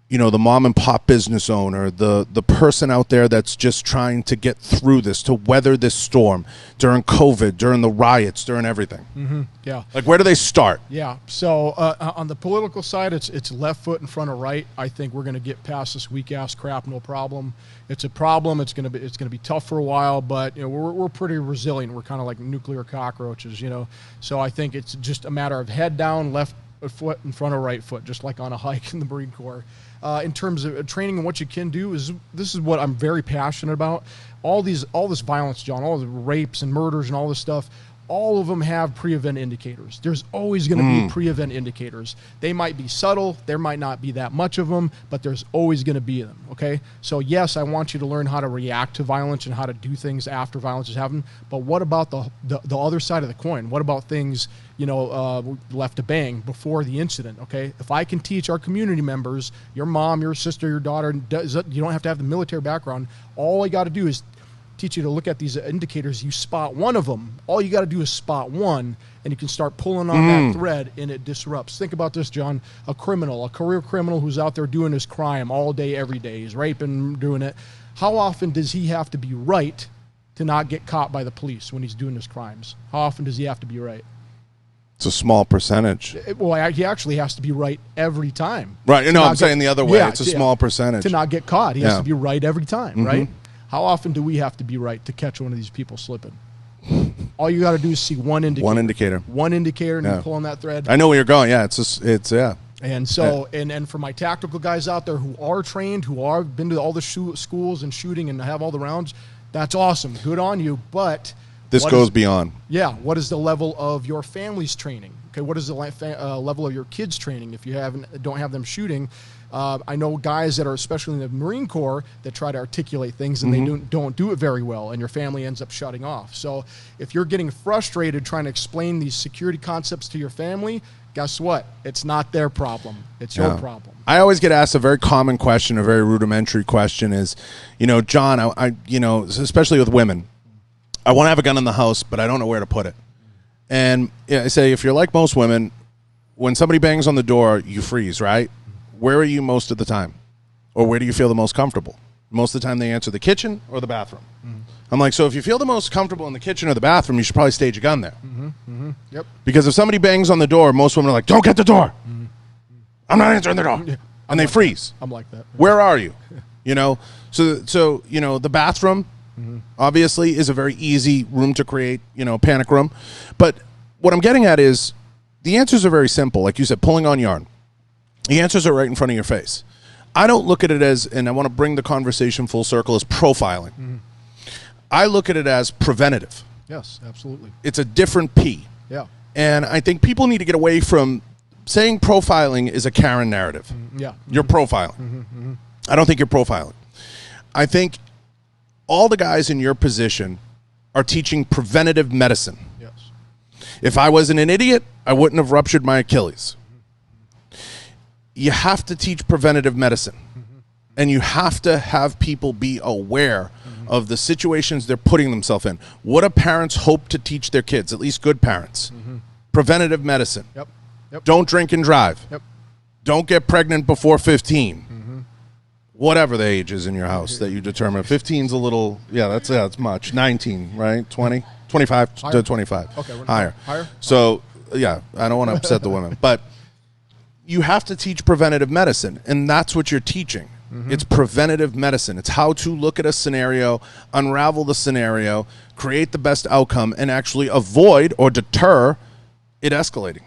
Speaker 2: the mom and pop business owner, the person out there that's just trying to get through this, to weather this storm during COVID, during the riots, during everything?
Speaker 1: Mm-hmm. Yeah.
Speaker 2: Like, where do they start?
Speaker 1: Yeah. So on the political side, it's left foot in front of right. I think we're going to get past this weak ass crap, no problem. It's a problem. It's going to be tough for a while, but we're pretty resilient. We're kind of like nuclear cockroaches, So I think it's just a matter of head down, left foot in front of right foot, just like on a hike in the Marine Corps. In terms of training and what you can do, this is what I'm very passionate about. All this violence, John, all the rapes and murders and all this stuff, all of them have pre-event indicators. There's always going to be pre-event indicators. They might be subtle. There might not be that much of them, but there's always going to be them, okay? So, yes, I want you to learn how to react to violence and how to do things after violence has happened, but what about the other side of the coin? What about things, left to bang before the incident, okay? If I can teach our community members, your mom, your sister, your daughter, you don't have to have the military background. All I got to do is teach you to look at these indicators. You spot one of them. All you got to do is spot one, and you can start pulling on that thread, and it disrupts. Think about this, John. A career criminal who's out there doing his crime all day, every day. He's raping, doing it. How often does he have to be right to not get caught by the police when he's doing his crimes? How often does he have to be right?
Speaker 2: It's a small percentage.
Speaker 1: Well, he actually has to be right every time.
Speaker 2: Right. I'm saying the other way. Yeah, it's a small percentage.
Speaker 1: To not get caught. He has to be right every time, right? How often do we have to be right to catch one of these people slipping? All you got to do is see one indicator. One indicator, and you pull on that thread.
Speaker 2: I know where you're going. Yeah, it's.
Speaker 1: And so, and for my tactical guys out there who are trained, who are been to all the schools and shooting and have all the rounds, that's awesome. Good on you. But
Speaker 2: this goes beyond.
Speaker 1: Yeah. What is the level of your family's training? Okay. What is the level of your kids' training if you don't have them shooting? I know guys that are, especially in the Marine Corps, that try to articulate things and they don't do it very well, and your family ends up shutting off. So if you're getting frustrated trying to explain these security concepts to your family, guess what? It's not their problem. It's your problem.
Speaker 2: I always get asked a very common question, a very rudimentary question is, John, I especially with women, I want to have a gun in the house, but I don't know where to put it. And I say, if you're like most women, when somebody bangs on the door, you freeze, right? Where are you most of the time? Or where do you feel the most comfortable? Most of the time they answer the kitchen or the bathroom. I'm like, so if you feel the most comfortable in the kitchen or the bathroom, you should probably stage a gun there.
Speaker 1: Yep.
Speaker 2: Because if somebody bangs on the door, most women are like, don't get the door. I'm not answering the door.
Speaker 1: Yeah.
Speaker 2: And they freeze.
Speaker 1: I'm like that.
Speaker 2: Where are you? You know, so you know, the bathroom obviously is a very easy room to create, you know, panic room. But what I'm getting at is the answers are very simple. Like you said, pulling on yarn. The answers are right in front of your face. I don't look at it as, and I want to bring the conversation full circle, as profiling. I look at it as preventative.
Speaker 1: Yes, absolutely.
Speaker 2: It's a different P.
Speaker 1: Yeah.
Speaker 2: And I think people need to get away from saying profiling is a Karen narrative.
Speaker 1: Yeah.
Speaker 2: You're profiling. I don't think you're profiling. I think all the guys in your position are teaching preventative medicine.
Speaker 1: Yes.
Speaker 2: If I wasn't an idiot, I wouldn't have ruptured my Achilles. You have to teach preventative medicine. And you have to have people be aware of the situations they're putting themselves in. What do parents hope to teach their kids, at least good parents? Preventative medicine.
Speaker 1: Yep.
Speaker 2: Don't drink and drive.
Speaker 1: Yep.
Speaker 2: Don't get pregnant before 15. Whatever the age is in your house that you determine. 15's a little, that's much. 19, right? 20? 25
Speaker 1: Higher.
Speaker 2: to 25.
Speaker 1: Okay.
Speaker 2: Higher.
Speaker 1: Higher?
Speaker 2: So, yeah, I don't want to upset the women. But you have to teach preventative medicine, and that's what you're teaching. It's preventative medicine. It's how to look at a scenario, unravel the scenario, create the best outcome, and actually avoid or deter it escalating.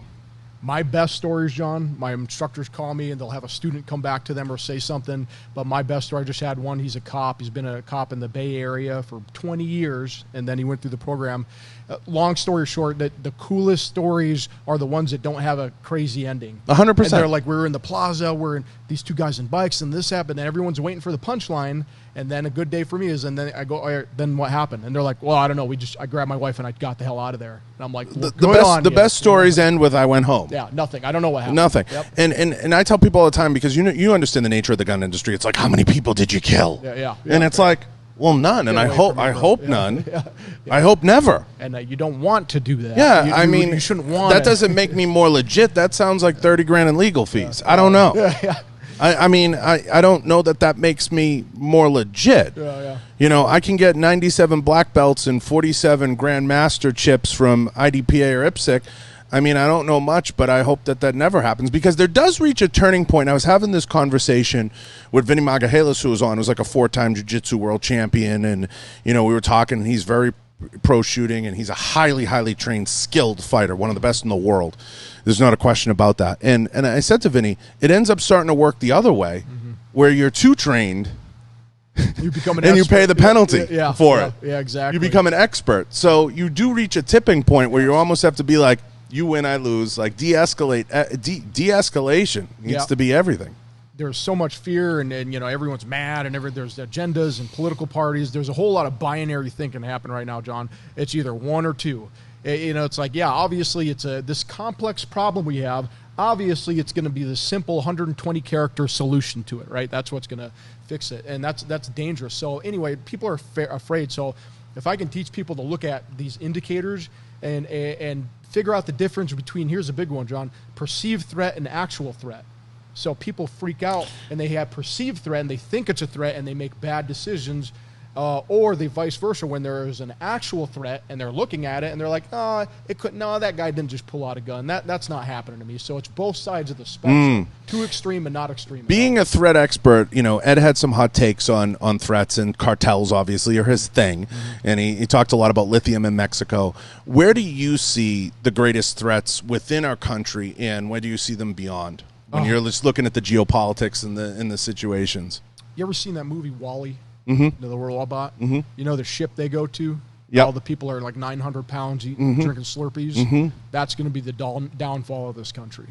Speaker 1: My best stories, John, my instructors call me and they'll have a student come back to them or say something. But my best story, I just had one. He's a cop. He's been a cop in the Bay Area for 20 years, and then he went through the program. Long story short, that the coolest stories are the ones that don't have a crazy ending.
Speaker 2: 100%.
Speaker 1: And they're like, we're in the plaza, we're in these two guys in bikes, and this happened, and everyone's waiting for the punchline. And then a good day for me is, and then I go, all right, then what happened? And they're like, well, I don't know. I grabbed my wife and I got the hell out of there. And I'm like, well,
Speaker 2: the best stories end with I went home.
Speaker 1: Yeah, nothing. I don't know what happened.
Speaker 2: Nothing.
Speaker 1: Yep.
Speaker 2: And I tell people all the time, because you understand the nature of the gun industry. It's like, how many people did you kill?
Speaker 1: Yeah.
Speaker 2: And it's like, well, none. And I hope none. I hope never.
Speaker 1: And you don't want to do that.
Speaker 2: Yeah, I mean,
Speaker 1: you shouldn't want
Speaker 2: that. Doesn't make me more legit. That sounds like 30 grand in legal fees. I don't know.
Speaker 1: Yeah.
Speaker 2: I mean, I don't know that makes me more legit.
Speaker 1: Yeah.
Speaker 2: You know, I can get 97 black belts and 47 grandmaster chips from IDPA or IPSC. I mean, I don't know much, but I hope that never happens, because there does reach a turning point. I was having this conversation with Vinny Magahelis, who was on. It was like a 4-time jiu-jitsu world champion, and, you know, we were talking, and he's very pro shooting, and he's a highly, highly trained, skilled fighter, one of the best in the world. There's not a question about that. And I said to Vinny, it ends up starting to work the other way, where you're too trained,
Speaker 1: you become an
Speaker 2: and
Speaker 1: expert.
Speaker 2: you pay the penalty for it.
Speaker 1: Yeah, exactly.
Speaker 2: You become an expert. So you do reach a tipping point where you almost have to be like, you win, I lose. Like, de-escalation needs to be everything.
Speaker 1: There's so much fear, and you know, everyone's mad, and there's agendas and political parties. There's a whole lot of binary thinking happening right now, John. It's either one or two. You know, it's like, yeah, obviously it's this complex problem we have. Obviously, it's going to be the simple 120 character solution to it, right? That's what's going to fix it, and that's dangerous. So anyway, people are afraid. So if I can teach people to look at these indicators and figure out the difference between, here's a big one, John, perceived threat and actual threat. So people freak out and they have perceived threat and they think it's a threat and they make bad decisions, or the vice versa, when there is an actual threat and they're looking at it and they're like, oh, that guy didn't just pull out a gun. That's not happening to me. So it's both sides of the spectrum, too extreme and not extreme.
Speaker 2: Being a threat expert, you know, Ed had some hot takes on threats, and cartels obviously are his thing. And he talked a lot about lithium in Mexico. Where do you see the greatest threats within our country, and where do you see them beyond? When you're just looking at the geopolitics and the situations.
Speaker 1: You ever seen that movie WALL-E?
Speaker 2: Mm-hmm.
Speaker 1: The robot? You know the ship they go to?
Speaker 2: Yep.
Speaker 1: All the people are like 900 pounds eating, drinking Slurpees. That's going to be the downfall of this country.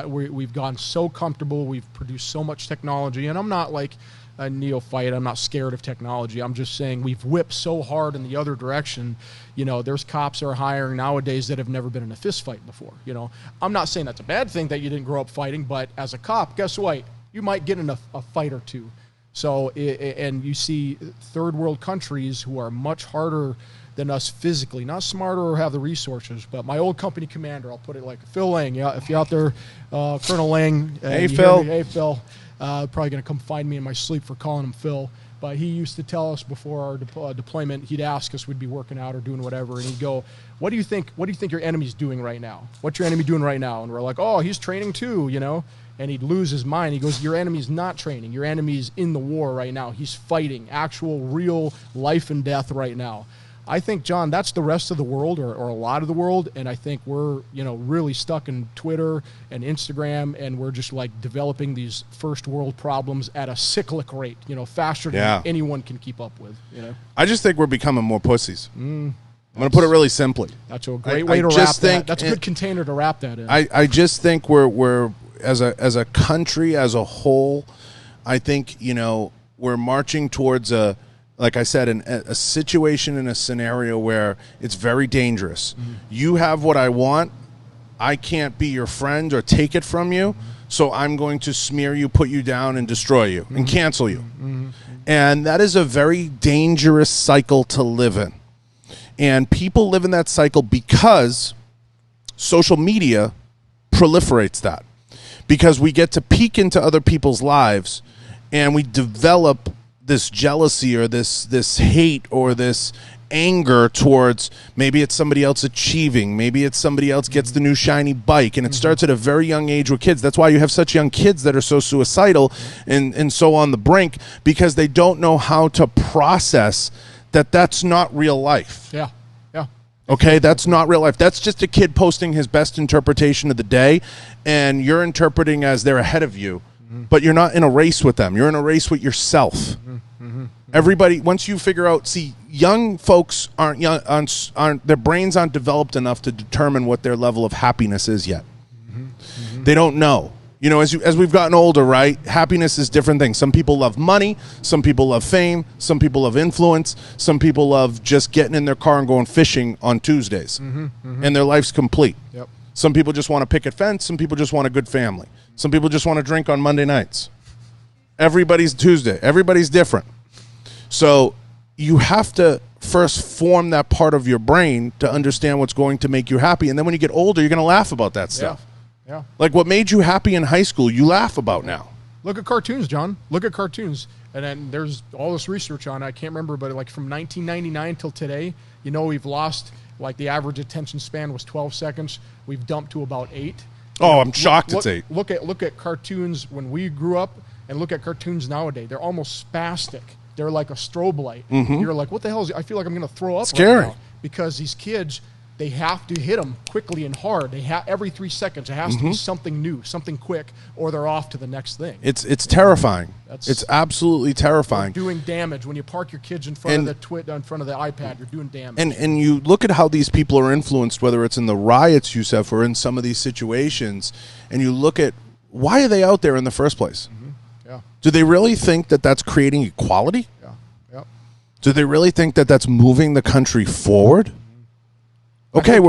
Speaker 1: We've gone so comfortable. We've produced so much technology. And I'm not like a neophyte. I'm not scared of technology. I'm just saying we've whipped so hard in the other direction. You know, there's cops are hiring nowadays that have never been in a fist fight before. You know, I'm not saying that's a bad thing that you didn't grow up fighting, but as a cop, guess what? You might get in a fight or two. So, and you see third world countries who are much harder than us physically. Not smarter or have the resources, but my old company commander, I'll put it like Phil Lang. Yeah, if you're out there, Colonel Lang.
Speaker 2: Hey, Phil.
Speaker 1: Hey, Phil. Probably going to come find me in my sleep for calling him Phil. But he used to tell us before our deployment, he'd ask us, we'd be working out or doing whatever, and he'd go, what do you think your enemy's doing right now? What's your enemy doing right now? And we're like, oh, he's training too, you know? And he'd lose his mind. He goes, your enemy's not training. Your enemy's in the war right now. He's fighting actual, real life and death right now. I think, John, that's the rest of the world, or a lot of the world, and I think we're, really stuck in Twitter and Instagram, and we're just like developing these first world problems at a cyclic rate, faster than anyone can keep up with.
Speaker 2: I just think we're becoming more pussies. I'm going to put it really simply.
Speaker 1: That's a great way to wrap that. That's a good container to wrap that in.
Speaker 2: I just think we're as a country as a whole, I think we're marching towards like I said, a situation in a scenario where it's very dangerous. You have what I want. I can't be your friend or take it from you, so I'm going to smear you, put you down, and destroy you, and cancel you. And that is a very dangerous cycle to live in. And people live in that cycle because social media proliferates that. Because we get to peek into other people's lives, and we develop this jealousy or this hate or this anger towards, maybe it's somebody else achieving, maybe it's somebody else gets the new shiny bike, and it starts at a very young age with kids. That's why you have such young kids that are so suicidal and so on the brink, because they don't know how to process that that's not real life.
Speaker 1: Yeah.
Speaker 2: Okay, that's not real life. That's just a kid posting his best interpretation of the day, and you're interpreting as they're ahead of you. But you're not in a race with them. You're in a race with yourself. Everybody, once you figure out, young folks aren't their brains aren't developed enough to determine what their level of happiness is yet. They don't know. As we've gotten older, right? Happiness is different things. Some people love money. Some people love fame. Some people love influence. Some people love just getting in their car and going fishing on Tuesdays. And their life's complete.
Speaker 1: Yep.
Speaker 2: Some people just want a picket fence. Some people just want a good family. Some people just want to drink on Monday nights. Everybody's Tuesday. Everybody's different. So you have to first form that part of your brain to understand what's going to make you happy. And then when you get older, you're going to laugh about that stuff.
Speaker 1: Yeah.
Speaker 2: Like what made you happy in high school, you laugh about now.
Speaker 1: Look at cartoons, John. Look at cartoons. And then there's all this research on it. I can't remember, but like from 1999 till today, we've lost, like the average attention span was 12 seconds. We've dumped to about 8.
Speaker 2: Oh, I'm shocked it's 8.
Speaker 1: Look at cartoons when we grew up, and look at cartoons nowadays. They're almost spastic. They're like a strobe light. You're like, what the hell is it? I feel like I'm going to throw up
Speaker 2: Scary.
Speaker 1: right now. Because these kids, they have to hit them quickly and hard. Every 3 seconds, it has to be something new, something quick, or they're off to the next thing.
Speaker 2: It's terrifying. It's absolutely terrifying.
Speaker 1: You're doing damage when you park your kids in front of in front of the iPad. You're doing damage.
Speaker 2: And you look at how these people are influenced, whether it's in the riots, Yousef, or in some of these situations, and you look at why are they out there in the first place?
Speaker 1: Yeah.
Speaker 2: Do they really think that that's creating equality?
Speaker 1: Yeah.
Speaker 2: Do they really think that that's moving the country forward? Okay,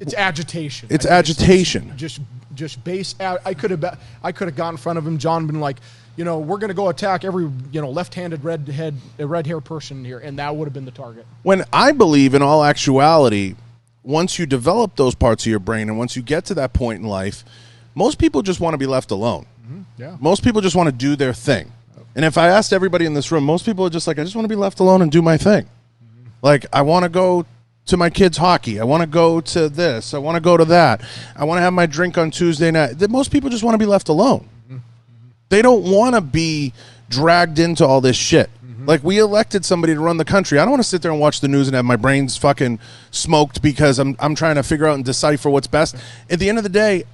Speaker 1: it's agitation.
Speaker 2: It's agitation.
Speaker 1: It's just base. I could have got in front of him, John, been like, we're going to go attack every left-handed red hair person here, and that would have been the target.
Speaker 2: When I believe, in all actuality, once you develop those parts of your brain, and once you get to that point in life, most people just want to be left alone.
Speaker 1: Yeah.
Speaker 2: Most people just want to do their thing. And if I asked everybody in this room, most people are just like, I just want to be left alone and do my thing. Like, I want to go to my kids' hockey. I want to go to this. I want to go to that. I want to have my drink on Tuesday night. Most people just want to be left alone. They don't want to be dragged into all this shit. Like, we elected somebody to run the country. I don't want to sit there and watch the news and have my brains fucking smoked because I'm trying to figure out and decipher what's best. At the end of the day,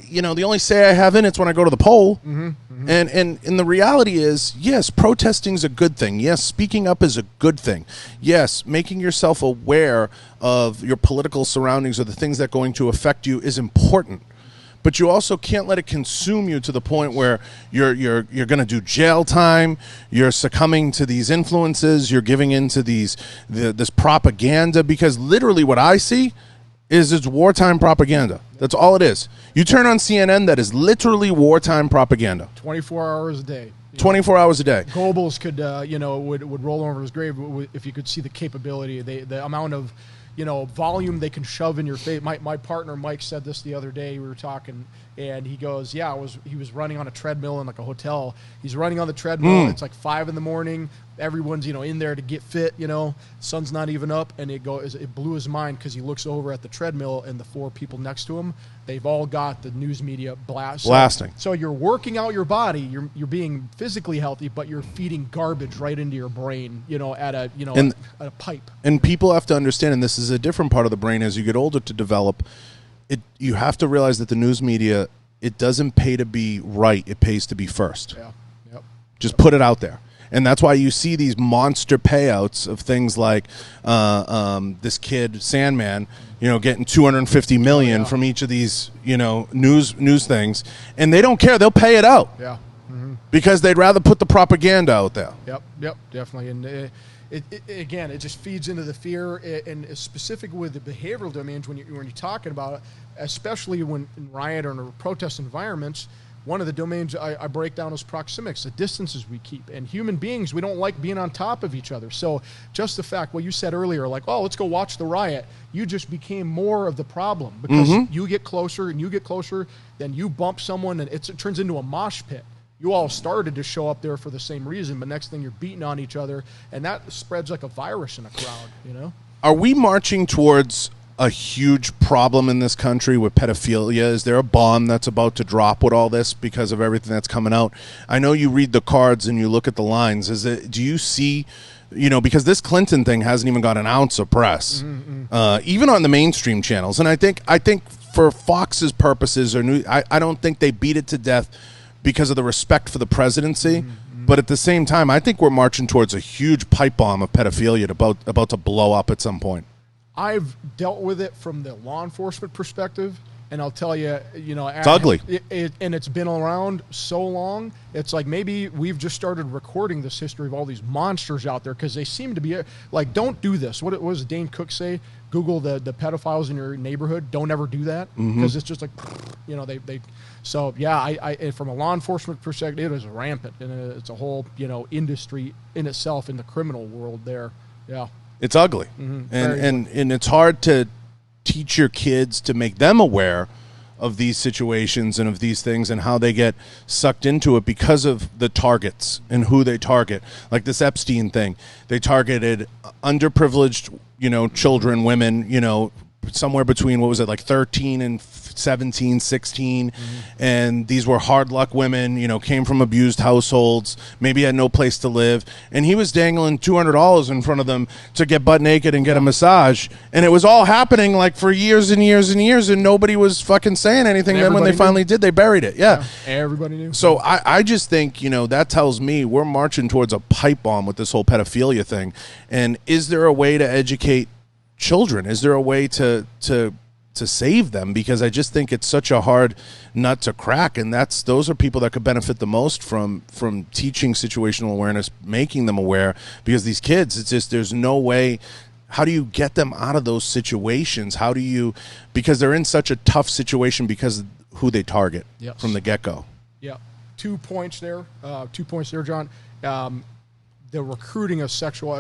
Speaker 2: the only say I have in it's when I go to the poll. And the reality is, yes, protesting is a good thing. Yes, speaking up is a good thing. Yes, making yourself aware of your political surroundings or the things that are going to affect you is important. But you also can't let it consume you to the point where you're going to do jail time. You're succumbing to these influences. You're giving into this propaganda, because literally what I see is it's wartime propaganda. That's all it is. You turn on CNN, that is literally wartime propaganda.
Speaker 1: 24 hours a day.
Speaker 2: 24 hours a day.
Speaker 1: Goebbels could, would roll over his grave if you could see the capability, the amount of, volume they can shove in your face. My partner Mike said this the other day. We were talking, and he goes, he was running on a treadmill in like a hotel. He's running on the treadmill. It's like 5 a.m. Everyone's in there to get fit. Sun's not even up, and it blew his mind because he looks over at the treadmill, and the 4 people next to him, they've all got the news media blasting. So you're working out your body. You're being physically healthy, but you're feeding garbage right into your brain. At a pipe.
Speaker 2: And people have to understand, and this is a different part of the brain as you get older to develop. You have to realize that the news media, it doesn't pay to be right. It pays to be first.
Speaker 1: Yeah. Yep.
Speaker 2: Just put it out there. And that's why you see these monster payouts of things like this kid Sandman, getting $250 million from each of these, news things, and they don't care. They'll pay it out.
Speaker 1: Yeah. Mm-hmm.
Speaker 2: Because they'd rather put the propaganda out there.
Speaker 1: Yep, definitely. And it just feeds into the fear, and specific with the behavioral domains when you're talking about it, especially when in riot or in protest environments. One of the domains I break down is proxemics, the distances we keep. And human beings, we don't like being on top of each other. So just the fact, what you said earlier, like, let's go watch the riot, you just became more of the problem because you get closer and you get closer, then you bump someone, and it turns into a mosh pit. You all started to show up there for the same reason, but next thing you're beating on each other, and that spreads like a virus in a crowd,
Speaker 2: Are we marching towards a huge problem in this country with pedophilia? Is there a bomb that's about to drop with all this because of everything that's coming out? I know you read the cards and you look at the lines. Do you see, because this Clinton thing hasn't even got an ounce of press, even on the mainstream channels. And I think for Fox's purposes, I don't think they beat it to death because of the respect for the presidency. But at the same time, I think we're marching towards a huge pipe bomb of pedophilia about to blow up at some point.
Speaker 1: I've dealt with it from the law enforcement perspective, and I'll tell you,
Speaker 2: it's ugly.
Speaker 1: And it's been around so long. It's like maybe we've just started recording this history of all these monsters out there because they seem to be like, don't do this. What does Dane Cook say? Google the pedophiles in your neighborhood. Don't ever do that because it's just like, they. So yeah, I from a law enforcement perspective, it is rampant, and it's a whole industry in itself in the criminal world there. Yeah.
Speaker 2: It's ugly, and it's hard to teach your kids to make them aware of these situations and of these things and how they get sucked into it because of the targets and who they target. Like this Epstein thing, they targeted underprivileged, children, women, somewhere between, what was it, like 13 and 17, 16, and these were hard luck women, came from abused households, maybe had no place to live, and he was dangling $200 in front of them to get butt naked and get a massage, and it was all happening like for years and years and years, and nobody was fucking saying anything. Then when they finally did, they buried it. Yeah,
Speaker 1: everybody knew.
Speaker 2: So I just think, that tells me we're marching towards a pipe bomb with this whole pedophilia thing. And is there a way to educate children? Is there a way to save them? Because I just think it's such a hard nut to crack, and those are people that could benefit the most from teaching situational awareness, making them aware, because these kids, it's just, there's no way. How do you get them out of those situations? Because they're in such a tough situation because of who they target from the get-go.
Speaker 1: Yeah. 2 points there, John. The recruiting of sexual,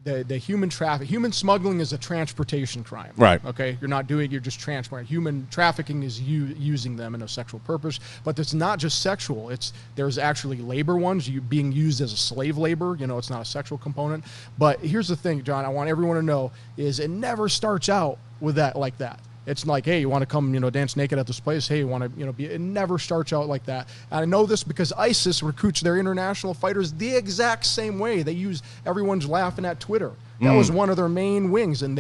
Speaker 1: the human smuggling is a transportation crime.
Speaker 2: Right.
Speaker 1: Okay. You're just transporting. Human trafficking is using them in a sexual purpose, but it's not just sexual. There's actually labor ones, being used as a slave labor. It's not a sexual component. But here's the thing, John, I want everyone to know is it never starts out with that like that. It's like, hey, you want to come, dance naked at this place? Hey, you want to, be? It never starts out like that. And I know this because ISIS recruits their international fighters the exact same way. Everyone's laughing at Twitter. That was one of their main wings, and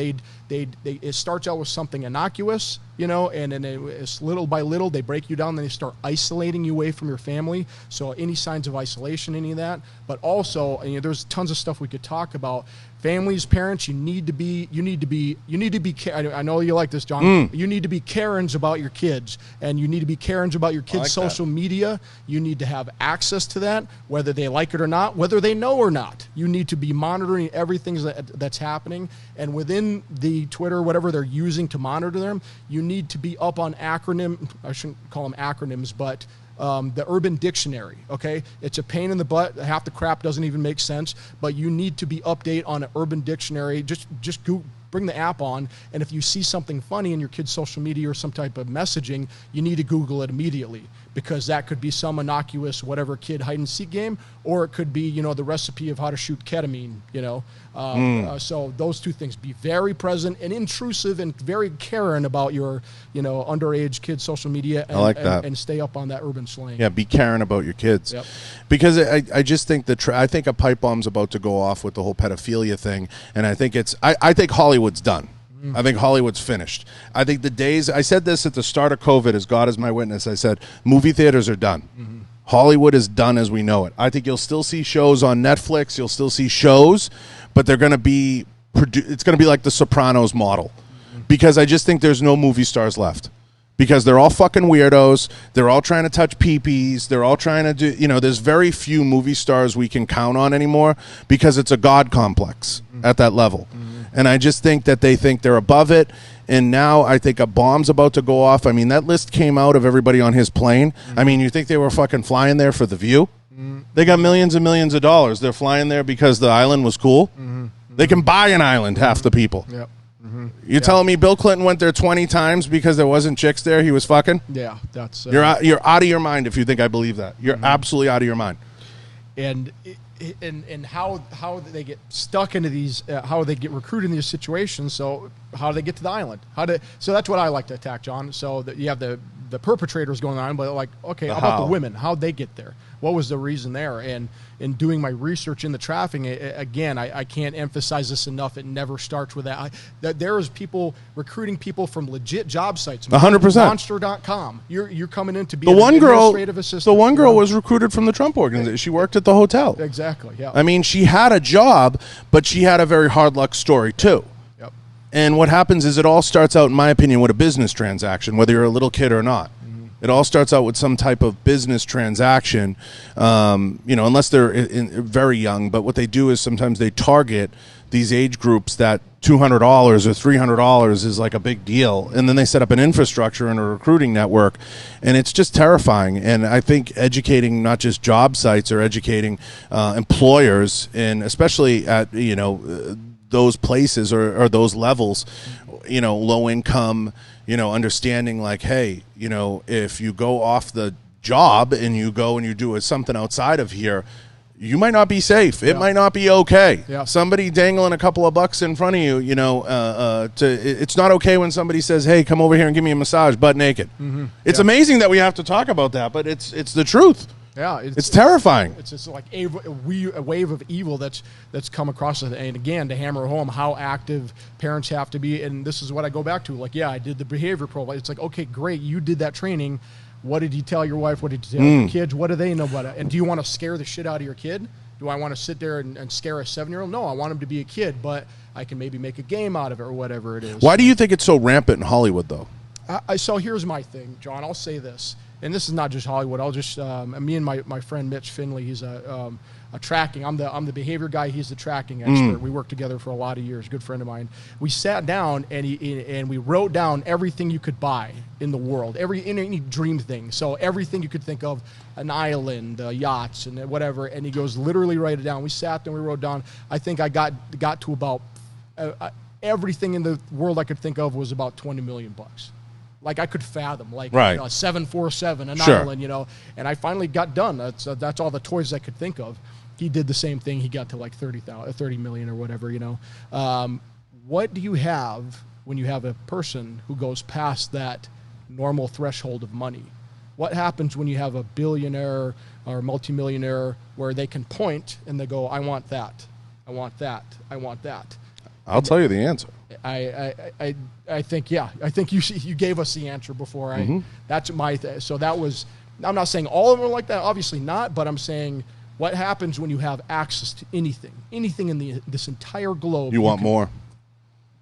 Speaker 1: it starts out with something innocuous, and then it's little by little they break you down. Then they start isolating you away from your family. So any signs of isolation, any of that, but also, there's tons of stuff we could talk about. Families, parents, you need to be. I know you like this, John. You need to be Karens about your kids, and you need to be Karens about your kids' social media. You need to have access to that, whether they like it or not, whether they know or not. You need to be monitoring everything that's happening, and within the Twitter, whatever they're using to monitor them, you need to be up on I shouldn't call them acronyms, but the Urban Dictionary, okay? It's a pain in the butt. Half the crap doesn't even make sense, but you need to be update on an Urban Dictionary. Just go, bring the app on, and if you see something funny in your kid's social media or some type of messaging, you need to Google it immediately, because that could be some innocuous whatever kid hide and seek game, or it could be, you know, the recipe of how to shoot ketamine, you know. So those two things, be very present and intrusive and very caring about your, you know, underage kids' social media, and,
Speaker 2: I like that.
Speaker 1: and stay up on that urban slang.
Speaker 2: Yeah, be caring about your kids.
Speaker 1: Yep.
Speaker 2: Because I just think I think a pipe bomb's about to go off with the whole pedophilia thing, and I think I think Hollywood's done. I think Hollywood's finished. I think the days, I said this at the start of COVID, as God is my witness, I said, movie theaters are done. Hollywood is done as we know it. I think you'll still see shows on Netflix, you'll still see shows, but they're going to be, it's going to be like the Sopranos model. Because I just think there's no movie stars left. Because they're all fucking weirdos, they're all trying to touch peepees, they're all trying to do, you know, there's very few movie stars we can count on anymore, because it's a God complex at that level. And I just think that they think they're above it. And now I think a bomb's about to go off. I mean, that list came out of everybody on his plane. I mean, you think they were fucking flying there for the view? They got millions and millions of dollars. They're flying there because the island was cool. They can buy an island, half the people.
Speaker 1: Yep.
Speaker 2: You're telling me Bill Clinton went there 20 times because there wasn't chicks there he was fucking?
Speaker 1: Yeah, that's...
Speaker 2: You're out of your mind if you think I believe that. You're absolutely out of your mind.
Speaker 1: And how they get stuck into these, how they get recruited in these situations. So how do they get to the island? So that's what I like to attack, John. So that you have the perpetrators going on, but like, okay, how about the women? How'd they get there? What was the reason there? And in doing my research in the trafficking, again, I can't emphasize this enough. It never starts with that. That there is people recruiting people from legit job sites.
Speaker 2: 100%.
Speaker 1: Monster.com. You're coming in to be
Speaker 2: an
Speaker 1: administrative assistant.
Speaker 2: The one girl was recruited from the Trump organization. She worked at the hotel.
Speaker 1: Exactly, yeah.
Speaker 2: I mean, she had a job, but she had a very hard luck story, too.
Speaker 1: Yep.
Speaker 2: And what happens is it all starts out, in my opinion, with a business transaction, whether you're a little kid or not. It all starts out with some type of business transaction, you know, unless they're very young. But what they do is sometimes they target these age groups that $200 or $300 is like a big deal. And then they set up an infrastructure and a recruiting network. And it's just terrifying. And I think educating not just job sites or educating employers, and especially at, you know, those places or those levels, you know, low income, you know, understanding like, hey, you know, if you go off the job and you go and you do something outside of here, you might not be safe. It might not be okay. Somebody dangling a couple of bucks in front of you, you know, it's not okay when somebody says, hey, come over here and give me a massage butt naked. It's amazing that we have to talk about that, but it's the truth.
Speaker 1: Yeah,
Speaker 2: it's terrifying.
Speaker 1: It's just like a wave of evil that's come across it. And again, to hammer home how active parents have to be. And this is what I go back to. Like, yeah, I did the behavior profile. It's like, okay, great, you did that training. What did you tell your wife? What did you tell your kids? What do they know about it? And do you want to scare the shit out of your kid? Do I want to sit there and scare a 7-year-old? No, I want him to be a kid, but I can maybe make a game out of it or whatever it is.
Speaker 2: Why do you think it's so rampant in Hollywood, though?
Speaker 1: So here's my thing, John. I'll say this. And this is not just Hollywood. I'll just me and my friend Mitch Finley. He's a tracking. I'm the behavior guy. He's the tracking expert. We worked together for a lot of years. Good friend of mine. We sat down and we wrote down everything you could buy in the world, any dream thing. So everything you could think of, an island, yachts, and whatever. And he goes, literally write it down. We sat there and we wrote down. I think I got to about everything in the world I could think of was about $20 million. Like I could fathom, like
Speaker 2: right.
Speaker 1: You know, a 747, an island, you know. And I finally got done. That's all the toys I could think of. He did the same thing. He got to like 30 million or whatever, you know. What do you have when you have a person who goes past that normal threshold of money? What happens when you have a billionaire or multimillionaire where they can point and they go, I want that, I want that, I want that?
Speaker 2: I'll tell you the answer.
Speaker 1: I think, yeah. I think you gave us the answer before. That's my so that was. I'm not saying all of them are like that. Obviously not. But I'm saying what happens when you have access to anything in this entire globe.
Speaker 2: You want more.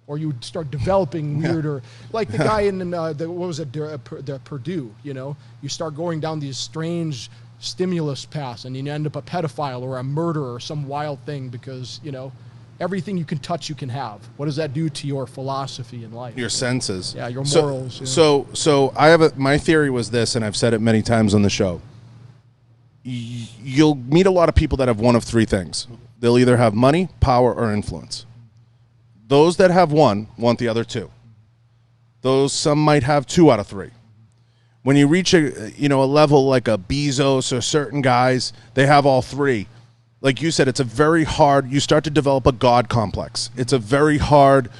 Speaker 1: Or you start developing weirder, like the guy in the Purdue. You know, you start going down these strange stimulus paths, and you end up a pedophile or a murderer or some wild thing because you know. everything you can touch, you can have. What does that do to your philosophy in life?
Speaker 2: Your senses.
Speaker 1: Yeah, your morals.
Speaker 2: So I have my theory was this, and I've said it many times on the show. You'll meet a lot of people that have one of three things. They'll either have money, power, or influence. Those that have one want the other two. Some might have 2 out of 3. When you reach a level like a Bezos or certain guys, they have all 3. Like you said, it's a very hard, you start to develop a God complex. It's a very hard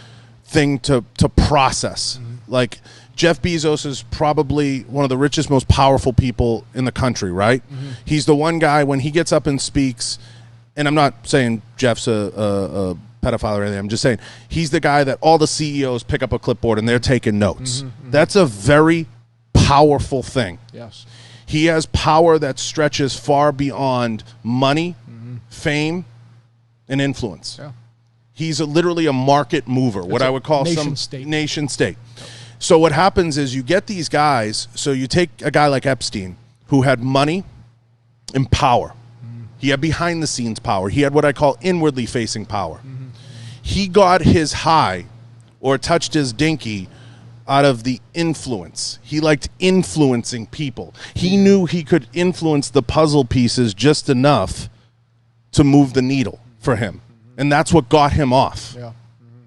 Speaker 2: thing to process. Mm-hmm. Like Jeff Bezos is probably one of the richest, most powerful people in the country, right? Mm-hmm. He's the one guy, when he gets up and speaks, and I'm not saying Jeff's a pedophile or anything, I'm just saying he's the guy that all the CEOs pick up a clipboard and they're taking notes. Mm-hmm, mm-hmm. That's a very powerful thing.
Speaker 1: Yes.
Speaker 2: He has power that stretches far beyond money, mm-hmm. fame, and influence. Yeah. He's literally a market mover, what I would call nation state. Yep. So what happens is you get these guys, so you take a guy like Epstein, who had money and power. Mm-hmm. He had behind-the-scenes power. He had what I call inwardly facing power. Mm-hmm. He got his high or touched his dinky out of the influence. He liked influencing people. He knew he could influence the puzzle pieces just enough to move the needle for him. And that's what got him off. Yeah. Mm-hmm.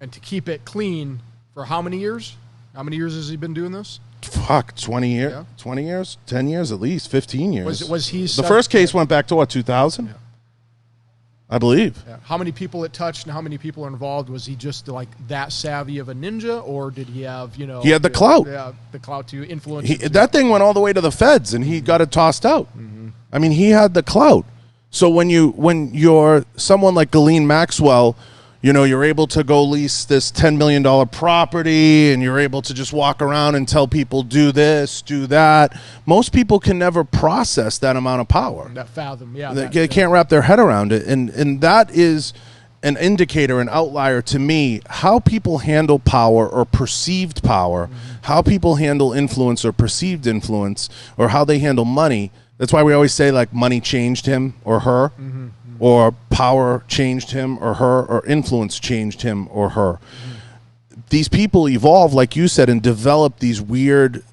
Speaker 1: And to keep it clean for how many years? How many years has he been doing this?
Speaker 2: Fuck, 20 years? Yeah. 20 years? 10 years at least, 15 years.
Speaker 1: Was he
Speaker 2: the first case went back to what, 2000? Yeah. I believe.
Speaker 1: Yeah. How many people it touched and how many people are involved? Was he just like that savvy of a ninja, or did he have,
Speaker 2: He had the clout.
Speaker 1: Yeah, the clout to influence.
Speaker 2: That thing went all the way to the feds, and he got it tossed out. Mm-hmm. I mean, he had the clout. So when you're someone like Ghislaine Maxwell, you're able to go lease this $10 million property, and you're able to just walk around and tell people, do this, do that. Most people can never process that amount of power.
Speaker 1: That fathom, yeah.
Speaker 2: They can't wrap their head around it. And that is an indicator, an outlier to me, how people handle power or perceived power, mm-hmm. how people handle influence or perceived influence, or how they handle money. That's why we always say, like, money changed him or her. Mm-hmm. Or power changed him or her, or influence changed him or her. Mm-hmm. These people evolve, like you said, and develop these weird,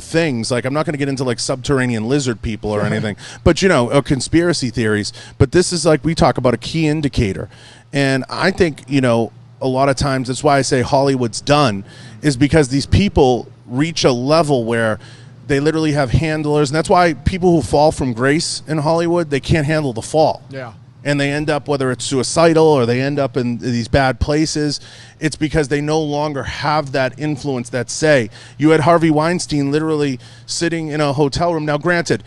Speaker 2: things. Like, I'm not going to get into like subterranean lizard people or anything, but or conspiracy theories. But this is, like we talk about, a key indicator. And I think, a lot of times that's why I say Hollywood's done, is because these people reach a level where they literally have handlers. And that's why people who fall from grace in Hollywood, they can't handle the fall.
Speaker 1: Yeah.
Speaker 2: And they end up, whether it's suicidal or they end up in these bad places, it's because they no longer have that influence that say. You had Harvey Weinstein literally sitting in a hotel room. Now, granted,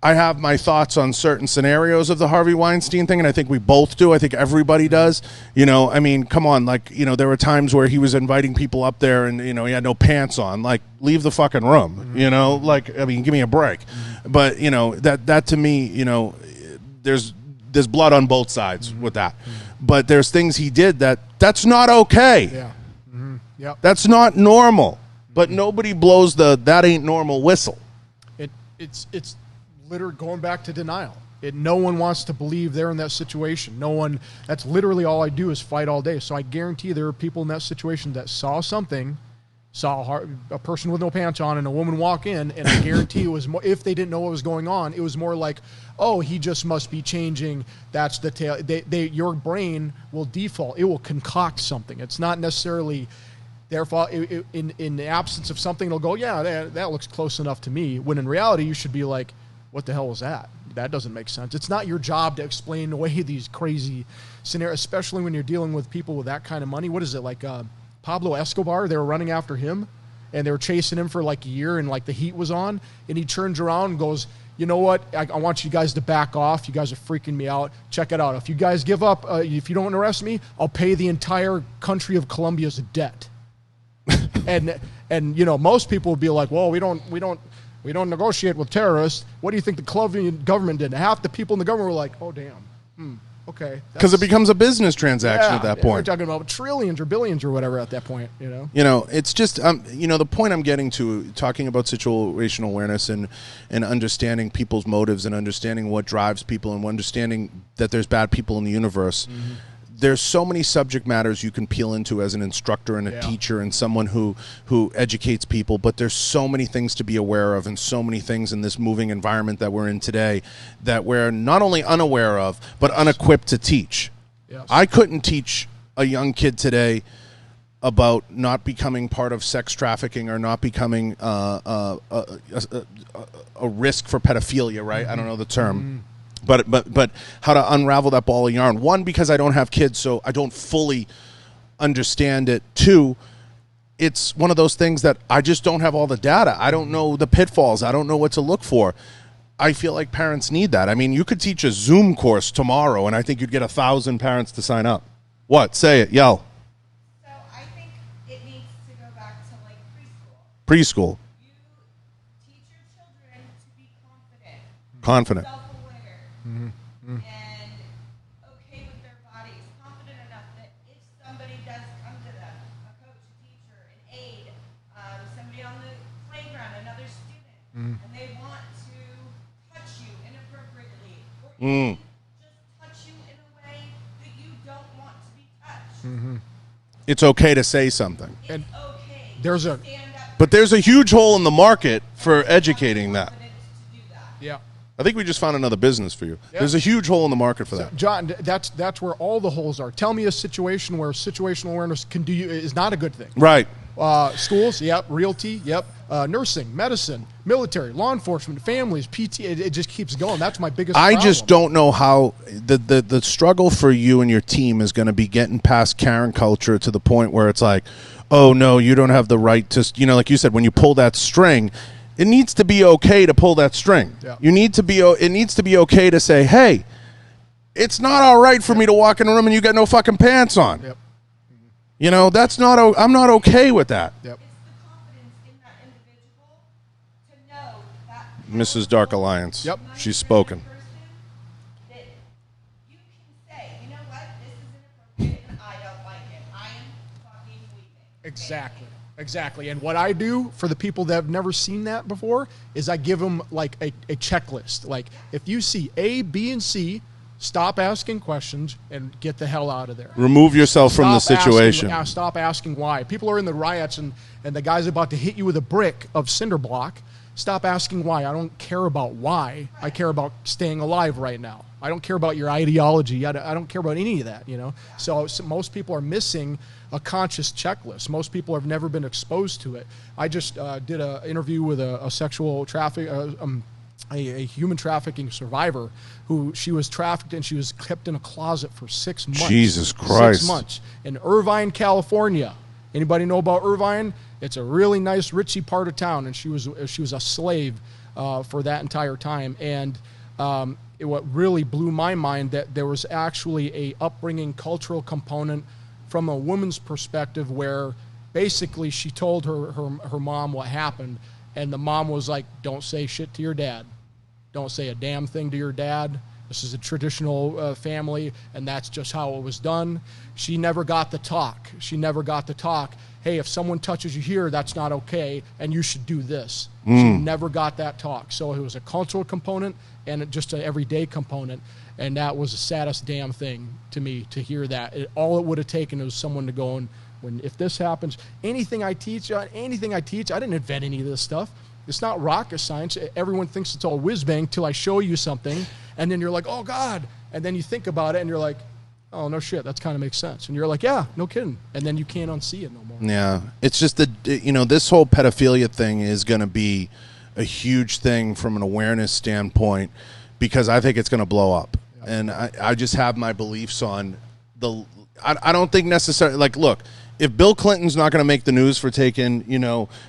Speaker 2: I have my thoughts on certain scenarios of the Harvey Weinstein thing, and I think we both do. I think everybody does. I mean, come on. Like, there were times where he was inviting people up there and, he had no pants on. Like, leave the fucking room, mm-hmm. Like, I mean, give me a break. Mm-hmm. But, that to me, there's blood on both sides mm-hmm. with that. Mm-hmm. But there's things he did that's not okay.
Speaker 1: Yeah. Mm-hmm. Yep.
Speaker 2: That's not normal. But nobody blows that ain't normal whistle.
Speaker 1: It's literally going back to denial. No one wants to believe they're in that situation. No one. That's literally all I do is fight all day. So I guarantee there are people in that situation that saw a person with no pants on and a woman walk in, and I guarantee it was more, if they didn't know what was going on, it was more like, oh, he just must be changing. That's the tail. Your brain will default. It will concoct something. It's not necessarily their fault. In the absence of something, it'll go, yeah, that looks close enough to me. When in reality, you should be like, what the hell was that? That doesn't make sense. It's not your job to explain away these crazy scenarios, especially when you're dealing with people with that kind of money. What is it, like Pablo Escobar? They were running after him, and they were chasing him for like a year, and like the heat was on, and he turns around and goes, you know what? I want you guys to back off. You guys are freaking me out. Check it out. If you guys give up, if you don't arrest me, I'll pay the entire country of Colombia's debt. and most people would be like, well, we don't negotiate with terrorists. What do you think the Colombian government did? And half the people in the government were like, oh, damn. Okay.
Speaker 2: Because it becomes a business transaction at that point.
Speaker 1: We're talking about trillions or billions or whatever at that point,
Speaker 2: It's just, the point I'm getting to, talking about situational awareness and understanding people's motives and understanding what drives people and understanding that there's bad people in the universe. Mm-hmm. there's so many subject matters you can peel into as an instructor and a teacher and someone who educates people, but there's so many things to be aware of and so many things in this moving environment that we're in today that we're not only unaware of, but unequipped to teach. Yes. I couldn't teach a young kid today about not becoming part of sex trafficking or not becoming a risk for pedophilia, right? I don't know the term. But how to unravel that ball of yarn. One, because I don't have kids, so I don't fully understand it. Two, it's one of those things that I just don't have all the data. I don't know the pitfalls. I don't know what to look for. I feel like parents need that. I mean, you could teach a Zoom course tomorrow, and I think you'd get 1,000 parents to sign up. What? Say it. Yell.
Speaker 3: So I think it needs to go back to like preschool.
Speaker 2: Preschool.
Speaker 3: You teach your children to be confident.
Speaker 2: Confident.
Speaker 3: And okay with their bodies, confident enough that if somebody does come to them, a coach, a teacher, an aide, somebody on the playground, another student, and they want to touch you inappropriately, or even just touch you in a way that you don't want to be touched.
Speaker 2: It's okay to say something.
Speaker 3: It's okay.
Speaker 1: There's a,
Speaker 2: but there's a huge hole in the market for educating that.
Speaker 1: yeah.
Speaker 2: I think we just found another business for you. Yeah. There's a huge hole in the market for that.
Speaker 1: So, John, that's where all the holes are. Tell me a situation where situational awareness is not a good thing.
Speaker 2: Right.
Speaker 1: Schools, yep. Realty, yep. Nursing, medicine, military, law enforcement, families, PT. It just keeps going. That's my biggest problem.
Speaker 2: I just don't know how the struggle for you and your team is going to be getting past Karen culture to the point where it's like, oh no, you don't have the right to, like you said, when you pull that string. It needs to be okay to pull that string. Yeah. It needs to be okay to say, hey, it's not all right for me to walk in a room and you got no fucking pants on. Yep. That's not. I'm not okay with that.
Speaker 1: Yep.
Speaker 3: It's the confidence in that individual to know that
Speaker 2: Mrs. Dark Alliance.
Speaker 1: Yep.
Speaker 2: She's spoken.
Speaker 3: That you can say, you know what, this is inappropriate and I don't like it. I am fucking leaving.
Speaker 1: Exactly. And what I do for the people that have never seen that before is I give them like a checklist. Like if you see A, B, and C, stop asking questions and get the hell out of there.
Speaker 2: Remove yourself from the situation.
Speaker 1: Stop asking why. People are in the riots and the guy's about to hit you with a brick of cinder block. Stop asking why. I don't care about why. I care about staying alive right now. I don't care about your ideology. I don't care about any of that, So most people are missing a conscious checklist. Most people have never been exposed to it. I just did an interview with a sexual traffic, a human trafficking survivor who she was trafficked and she was kept in a closet for 6 months.
Speaker 2: Jesus Christ.
Speaker 1: 6 months in Irvine, California. Anybody know about Irvine? It's a really nice, ritzy part of town, and she was a slave for that entire time. And what really blew my mind that there was actually a upbringing cultural component from a woman's perspective where basically she told her mom what happened, and the mom was like, don't say shit to your dad. Don't say a damn thing to your dad. This is a traditional family, and that's just how it was done. She never got the talk. Hey, if someone touches you here, that's not okay, and you should do this. She never got that talk. So it was a cultural component and just an everyday component, and that was the saddest damn thing to me to hear that. All it would have taken was someone to go and, if this happens, anything I teach, I didn't invent any of this stuff. It's not rocket science. Everyone thinks it's all whiz-bang till I show you something, and then you're like, oh, God. And then you think about it, and you're like, oh, no shit, that kind of makes sense. And you're like, yeah, no kidding. And then you can't unsee it no more.
Speaker 2: Yeah. It's just this whole pedophilia thing is going to be a huge thing from an awareness standpoint because I think it's going to blow up. Yeah. And I just have my beliefs on I don't think necessarily, like, look, if Bill Clinton's not going to make the news for taking,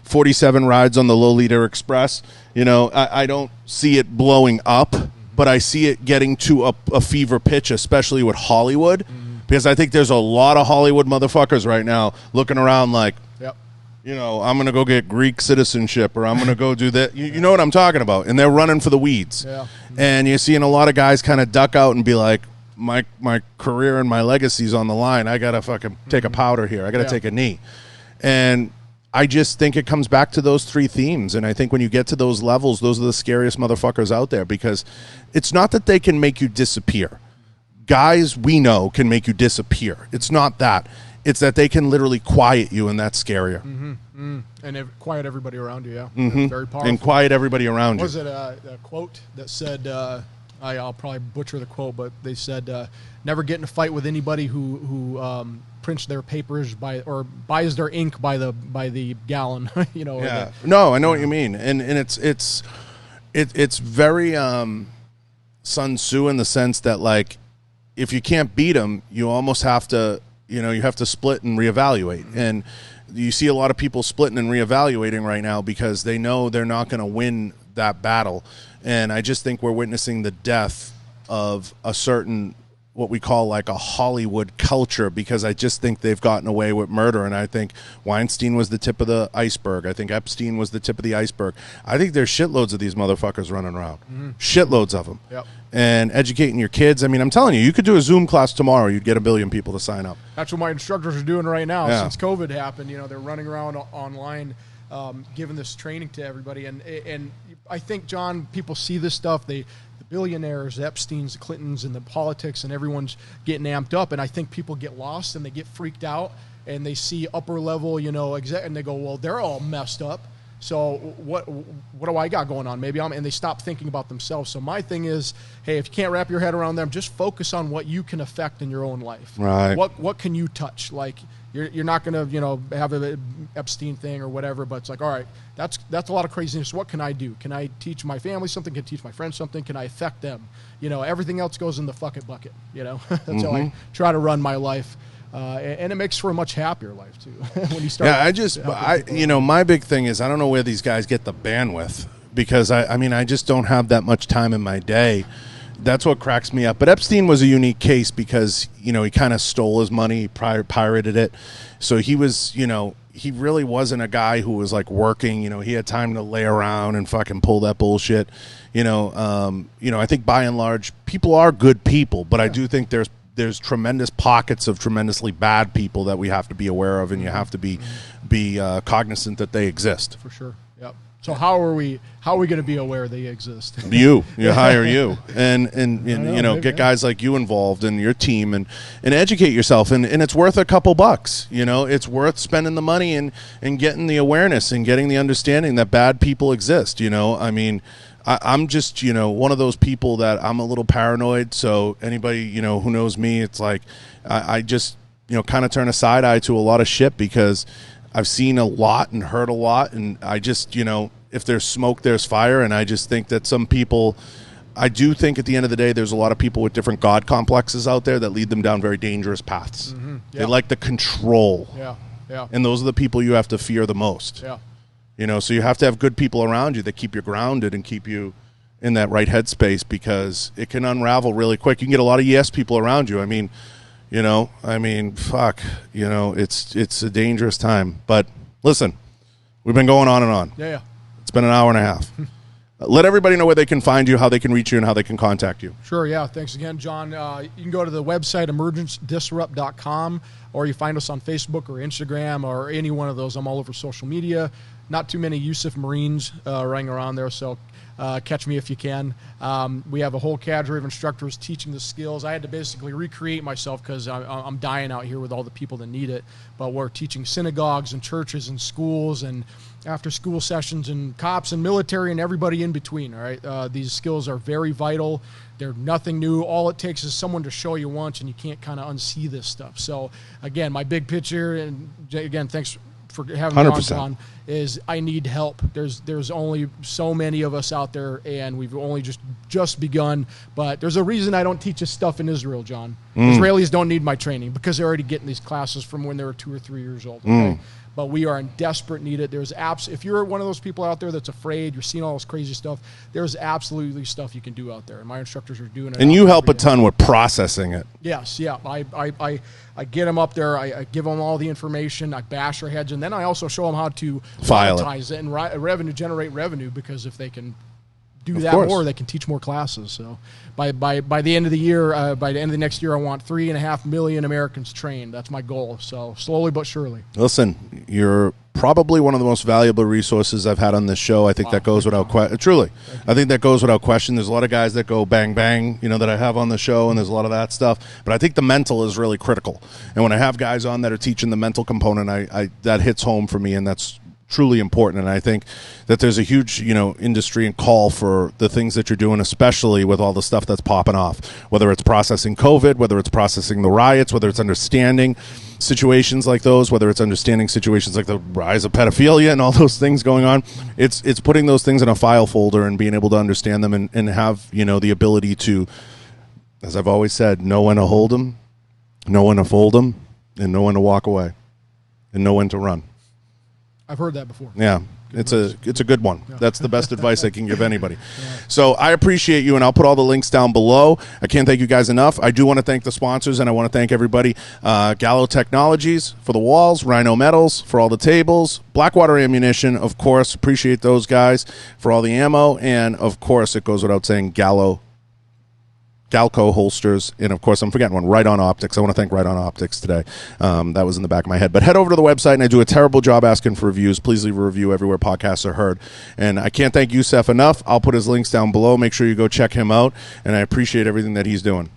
Speaker 2: 47 rides on the Lolita Express, I don't see it blowing up, but I see it getting to a fever pitch, especially with Hollywood, because I think there's a lot of Hollywood motherfuckers right now looking around like, I'm going to go get Greek citizenship or I'm going to go do that. You know what I'm talking about? And they're running for the weeds. Yeah. And you're seeing a lot of guys kind of duck out and be like, my career and my legacy's on the line. I got to fucking take a powder here. I got to take a knee. And I just think it comes back to those three themes. And I think when you get to those levels, those are the scariest motherfuckers out there because it's not that they can make you disappear, guys we know can make you disappear. It's not that. It's that they can literally quiet you, and that's scarier.
Speaker 1: And quiet everybody around you, yeah.
Speaker 2: Mm-hmm.
Speaker 1: Very powerful.
Speaker 2: And quiet everybody around you.
Speaker 1: Was it a quote that said, I'll probably butcher the quote, but they said, never get in a fight with anybody who prints their papers or buys their ink by the gallon, you know.
Speaker 2: Yeah. No, I know what you mean. And it's very Sun Tzu in the sense that, like, if you can't beat them, you almost have to, you have to split and reevaluate. And you see a lot of people splitting and reevaluating right now because they know they're not going to win that battle. And I just think we're witnessing the death of a certain, what we call like a Hollywood culture, because I just think they've gotten away with murder. And I think Weinstein was the tip of the iceberg. I think Epstein was the tip of the iceberg. I think there's shitloads of these motherfuckers running around. Shitloads of them.
Speaker 1: Yep.
Speaker 2: And educating your kids. I mean, I'm telling you, you could do a Zoom class tomorrow. You'd get 1 billion people to sign up.
Speaker 1: That's what my instructors are doing right now.
Speaker 2: Yeah.
Speaker 1: Since COVID happened, they're running around online, giving this training to everybody. And I think, John, people see this stuff. The billionaires, the Epsteins, the Clintons, and the politics, and everyone's getting amped up. And I think people get lost and they get freaked out, and they see upper level, and they go, well, they're all messed up. So what do I got going on? Maybe and they stop thinking about themselves. So my thing is, hey, if you can't wrap your head around them, just focus on what you can affect in your own life.
Speaker 2: Right.
Speaker 1: What can you touch? Like, you're not going to, have a Epstein thing or whatever, but it's like, all right, that's a lot of craziness. What can I do? Can I teach my family something? Can I teach my friends something? Can I affect them? Everything else goes in the fuck it bucket, That's how I try to run my life. And it makes for a much happier life too. When you start.
Speaker 2: Yeah, my big thing is I don't know where these guys get the bandwidth, because I just don't have that much time in my day. That's what cracks me up. But Epstein was a unique case because, he kind of stole his money, he pirated it. So he was, he really wasn't a guy who was like working, he had time to lay around and fucking pull that bullshit. I think by and large people are good people, but I do think there's tremendous pockets of tremendously bad people that we have to be aware of, and you have to be cognizant that they exist.
Speaker 1: For sure. Yep. So how are we going to be aware they exist?
Speaker 2: You hire you and get guys like you involved in your team and educate yourself, and it's worth a couple bucks. It's worth spending the money and getting the awareness and getting the understanding that bad people exist. I'm just, one of those people that I'm a little paranoid. So anybody, who knows me, it's like I just, kind of turn a side eye to a lot of shit because I've seen a lot and heard a lot. And I just, if there's smoke, there's fire. And I just think that some people, I do think at the end of the day, there's a lot of people with different God complexes out there that lead them down very dangerous paths. Mm-hmm. Yeah. They like the control.
Speaker 1: Yeah. Yeah.
Speaker 2: And those are the people you have to fear the most.
Speaker 1: Yeah.
Speaker 2: So you have to have good people around you that keep you grounded and keep you in that right headspace, because it can unravel really quick. You can get a lot of yes people around you. Fuck, it's a dangerous time. But listen, we've been going on and on.
Speaker 1: Yeah.
Speaker 2: It's been an hour and a half. Let everybody know where they can find you, how they can reach you, and how they can contact you.
Speaker 1: Sure, yeah. Thanks again, John. You can go to the website, emergencedisrupt.com, or you find us on Facebook or Instagram or any one of those. I'm all over social media. Not too many Yousef Marines running around there, so catch me if you can. We have a whole cadre of instructors teaching the skills. I had to basically recreate myself because I'm dying out here with all the people that need it. But we're teaching synagogues and churches and schools and after-school sessions and cops and military and everybody in between. All right, these skills are very vital. They're nothing new. All it takes is someone to show you once, and you can't kind of unsee this stuff. So again, my big picture, and again, thanks for having me on, John, is I need help. There's only so many of us out there, and we've only just begun. But there's a reason I don't teach this stuff in Israel, John. Israelis don't need my training because they're already getting these classes from when they were 2 or 3 years old. Okay? But we are in desperate need of it. There's apps. If you're one of those people out there that's afraid, you're seeing all this crazy stuff, there's absolutely stuff you can do out there. And my instructors are doing it.
Speaker 2: And you help a ton with processing it.
Speaker 1: Yes, yeah. I get them up there. I give them all the information. I bash their heads. And then I also show them how to
Speaker 2: file
Speaker 1: monetize it and generate revenue, because if they can do
Speaker 2: Of
Speaker 1: that
Speaker 2: course.
Speaker 1: more, they can teach more classes. So by the end of the year, by the end of the next year, I want 3.5 million Americans trained. That's my goal. So slowly but surely.
Speaker 2: Listen, you're probably one of the most valuable resources I've had on this show. I think that goes without question. Truly, I think that goes without question. There's a lot of guys that go bang bang, that I have on the show, and there's a lot of that stuff. But I think the mental is really critical. And when I have guys on that are teaching the mental component, I that hits home for me, and that's truly important. And I think that there's a huge industry and call for the things that you're doing, especially with all the stuff that's popping off, whether it's processing COVID, whether it's processing the riots, whether it's understanding situations like those, whether it's understanding situations like the rise of pedophilia and all those things going on. It's putting those things in a file folder and being able to understand them and have the ability to, as I've always said, know when to hold them, know when to fold them, and know when to walk away, and know when to run.
Speaker 1: I've heard that before.
Speaker 2: Yeah, it's a good one. Yeah. That's the best advice I can give anybody. Yeah. So I appreciate you, and I'll put all the links down below. I can't thank you guys enough. I do want to thank the sponsors, and I want to thank everybody. Gallo Technologies for the walls, Rhino Metals for all the tables, Blackwater Ammunition, of course. Appreciate those guys for all the ammo, and of course, it goes without saying, Galco holsters, and of course I'm forgetting one, Riton Optics. I want to thank Riton Optics today. That was in the back of my head. But head over to the website, and I do a terrible job asking for reviews. Please leave a review everywhere podcasts are heard. And I can't thank Yousef enough. I'll put his links down below. Make sure you go check him out, and I appreciate everything that he's doing.